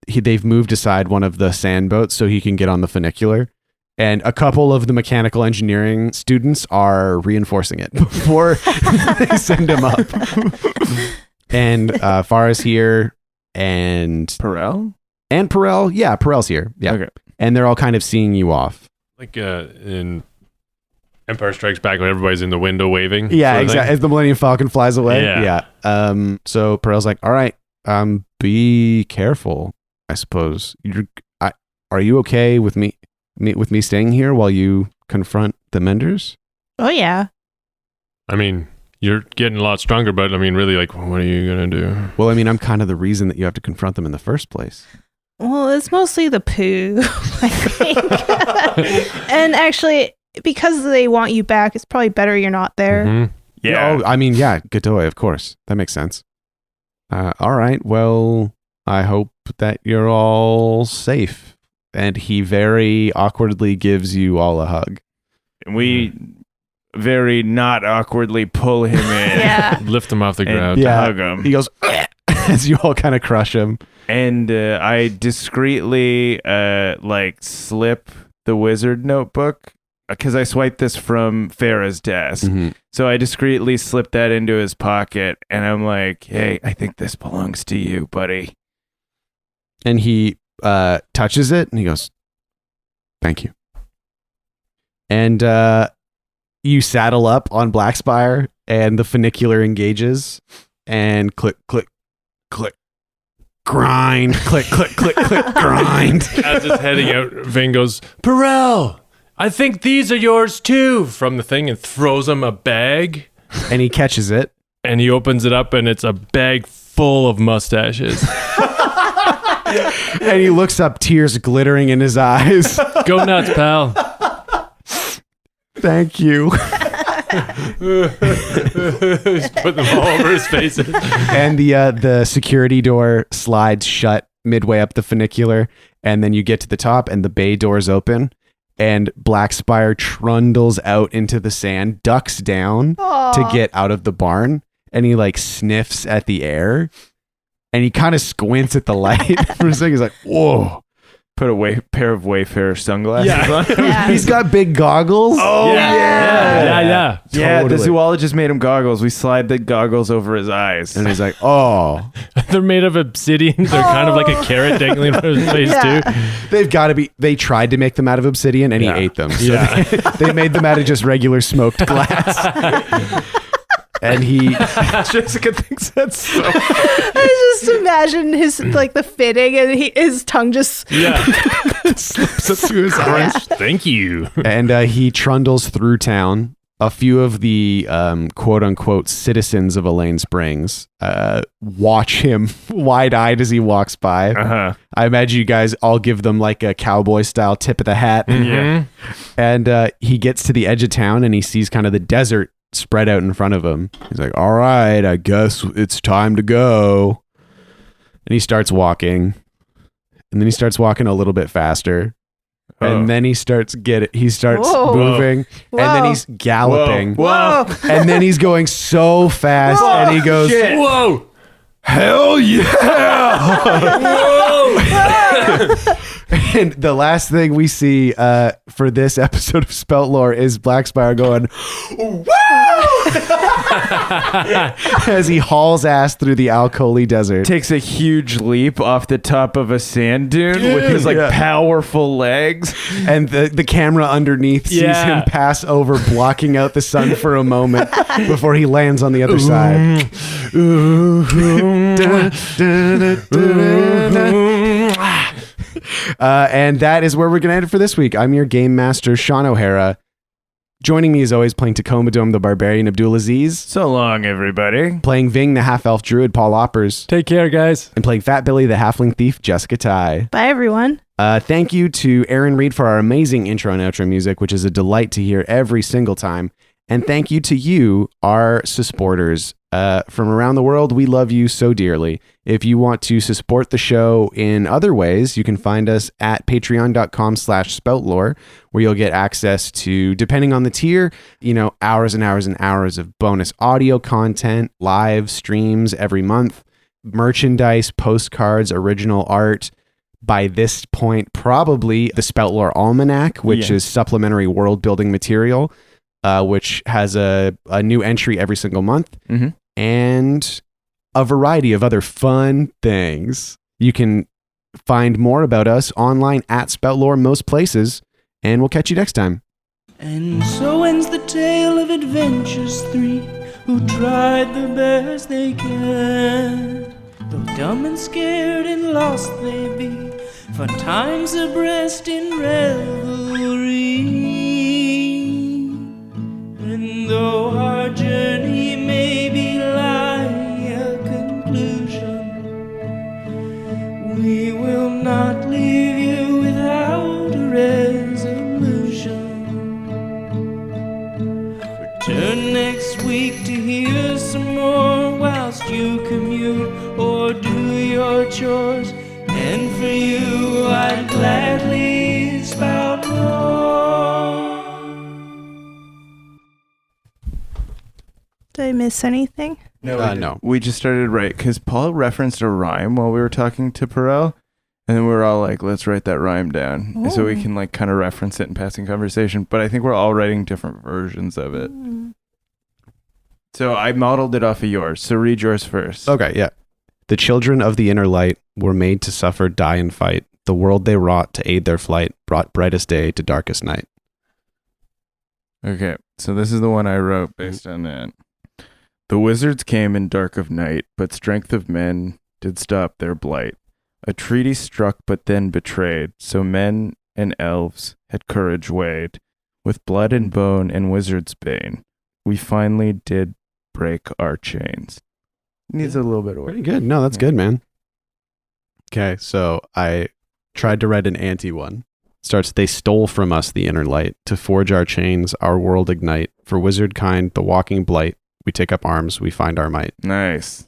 They've moved aside one of the sand boats so he can get on the funicular. And a couple of the mechanical engineering students are reinforcing it before they send him up. And Farah's here, and Perell. Perell. Yeah, Perell's here. Yeah. Okay. And they're all kind of seeing you off. Like in Empire Strikes Back when everybody's in the window waving. Yeah, sort of thing. exactly. As the Millennium Falcon flies away. Yeah. So Perell's like, all right, be careful, I suppose. Are you okay with me staying here while you confront the Menders? Oh yeah. I mean, you're getting a lot stronger, but I mean, really, like, what are you going to do? Well, I mean, I'm kind of the reason that you have to confront them in the first place. Well, it's mostly the poo, I think. And actually, because they want you back, it's probably better you're not there. Mhm. Yeah. Oh, I mean, yeah, Godoy, of course. That makes sense. All right. Well, I hope that you're all safe. And he very awkwardly gives you all a hug. We very not awkwardly pull him in. Yeah. Lift them off the And ground. Yeah. hug him. He goes, as you all kind of crush him. And I discreetly like slip the wizard notebook because I swiped this from Farah's desk. Mhm. So I discreetly slipped that into his pocket, and I'm like, "Hey, I think this belongs to you, buddy." And he touches it and he goes, thank you. And you saddle up on Blackspire and the funicular engages and click, click, click, grind, click, click, click, click, grind. As it's heading out, Ving goes, Perell, I think these are yours too, from the thing, and throws him a bag. And he catches it. And he opens it up, and it's a bag full of mustaches. And he looks up, tears glittering in his eyes. Go nuts, pal. Thank you. Just put them all over his face. And the security door slides shut midway up the funicular, and then you get to the top and the bay doors open and Black Spire trundles out into the sand, ducks down to get out of the barn, and he like sniffs at the air and he kind of squints at the light for a second. He's like, whoa. Put a pair of Wayfarer sunglasses on. Yeah. He's got big goggles. Oh, Yeah. Yeah, the Totally. zoologist made him goggles. We slide the goggles over his eyes. And he's like, oh, They're made of obsidian. They're kind of like a carrot dangling from his face Yeah. too. they've got to be. They tried to make them out of obsidian and Yeah. he ate them. So Yeah. they made them out of just regular smoked glass. And he, Jessica thinks that's so I just imagine his like the fitting and his tongue just Yeah. slips up to his eyes. Thank you. And he trundles through town. A few of the quote unquote citizens of Elaine Springs watch him wide eyed as he walks by. Uh-huh. I imagine you guys all give them like a cowboy style tip of the hat. Yeah. And he gets to the edge of town and he sees kind of the desert spread out in front of him. He's like, all right, I guess it's time to go. And he starts walking. And then he starts walking a little bit faster. And then he starts Whoa. moving. Whoa. And then he's galloping. Whoa. And then he's going so fast. Whoa. And he goes, Shit. Whoa. hell yeah. And the last thing we see for this episode of Spout Lore is Black Spire going, woo! As he hauls ass through the Alcoli Desert. Takes a huge leap off the top of a sand dune with his like Yeah. powerful legs. And the camera underneath sees Yeah. him pass over, blocking out the sun for a moment before he lands on the other side. And that is where we're going to end it for this week. I'm your game master, Shawn O'Hara. Joining me as always, playing Tacoma Dome the Barbarian, Abdul Aziz. So long, everybody. Playing Ving the Half-Elf Druid, Paul Oppers. Take care, guys. And playing Fat Billy the Halfling Thief, Jessica Ty. Bye everyone. Thank you to Aaron Reed for our amazing intro and outro music, which is a delight to hear every single time. And thank you to you, our supporters. From around the world, we love you so dearly. If you want to support the show in other ways, you can find us at patreon.com/spoutlore, where you'll get access to, depending on the tier, hours and hours and hours of bonus audio content, live streams every month, merchandise, postcards, original art. By this point, probably the Spout Lore Almanac, which is supplementary world building material, which has a new entry every single month, and a variety of other fun things. You can find more about us online at Spout Lore most places, and we'll catch you next time. And so ends the tale of adventures three who tried the best they can. Though dumb and scared and lost they be, fun times abreast in revelry. And though our journey may be like a conclusion, we will not leave you without a resolution. Return next week to hear some more whilst you commute or do your chores. And for you, I'd gladly spout more. Did I miss anything? No. We just started because Paul referenced a rhyme while we were talking to Perell, and then we were all like, let's write that rhyme down. And so we can like kind of reference it in passing conversation, but I think we're all writing different versions of it. So I modeled it off of yours, so read yours first. Okay, yeah. The children of the inner light were made to suffer, die, and fight. The world they wrought to aid their flight brought brightest day to darkest night. Okay, so this is the one I wrote based on that. The wizards came in dark of night, but strength of men did stop their blight. A treaty struck but then betrayed, so men and elves had courage weighed. With blood and bone and wizard's bane, we finally did break our chains. Needs a little bit of work. Pretty good. No, that's Yeah. good, man. Okay, so I tried to write an anti one. Starts, they stole from us the inner light. To forge our chains, our world ignite. For wizard kind, the walking blight. We take up arms, we find our might. Nice.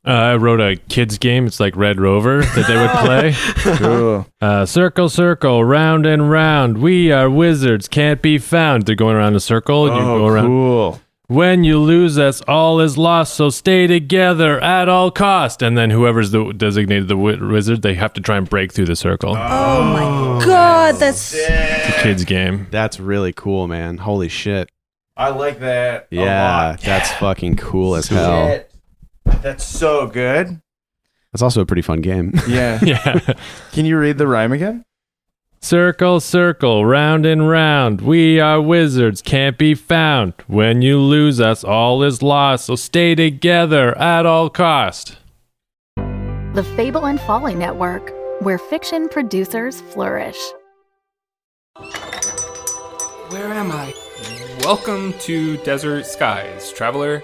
I wrote a kids game. It's like Red Rover that they would play. Cool. Circle, circle, round and round. We are wizards, can't be found. They're going around a circle. And you go around. Cool. When you lose us, all is lost, so stay together at all cost. And then whoever's designated the wizard, they have to try and break through the circle. Oh my god, that's It's a kid's game. That's really cool, man. Holy shit. I like that. a Yeah, lot. that's fucking cool as hell. Shit. That's so good. That's also a pretty fun game. Yeah. Yeah. Can you read the rhyme again? Circle, circle, round and round. We are wizards, can't be found. When you lose us, all is lost, so stay together at all cost. The Fable and Folly Network, where fiction producers flourish. Where am I? Welcome to Desert Skies, traveler.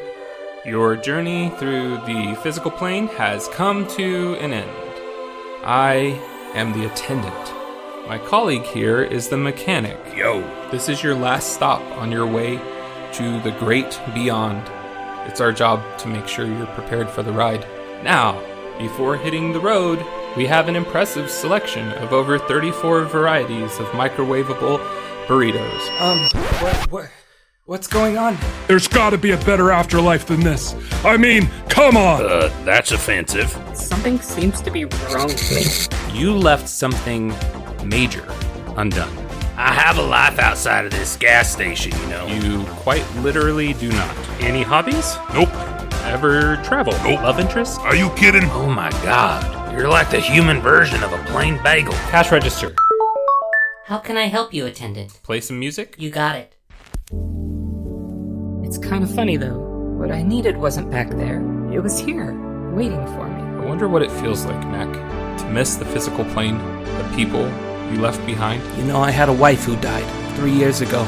Your journey through the physical plane has come to an end. I am the attendant. My colleague here is the mechanic. Yo, this is your last stop on your way to the great beyond. It's our job to make sure you're prepared for the ride. Now, before hitting the road, we have an impressive selection of over 34 varieties of microwavable burritos. What's going on? There's gotta be a better afterlife than this. I mean, come on! That's offensive. Something seems to be wrong with me. You left something major undone. I have a life outside of this gas station, you know. You quite literally do not. Any hobbies? Nope. Ever travel? Nope. Love interest? Are you kidding? Oh my god. You're like the human version of a plain bagel. Cash register. How can I help you, attendant? Play some music? You got it. It's kind of funny, though. What I needed wasn't back there. It was here, waiting for me. I wonder what it feels like, Mac, to miss the physical plane, the people you left behind. You know, I had a wife who died 3 years ago.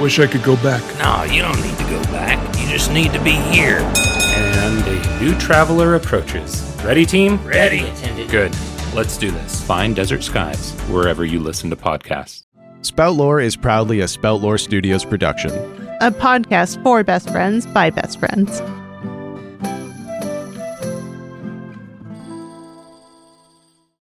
Wish I could go back. No, you don't need to go back. You just need to be here. And a new traveler approaches. Ready, team? Ready. Attendant. Good. Let's do this. Find Desert Skies wherever you listen to podcasts. Spout Lore is proudly a Spout Lore Studios production. a podcast for best friends by best friends.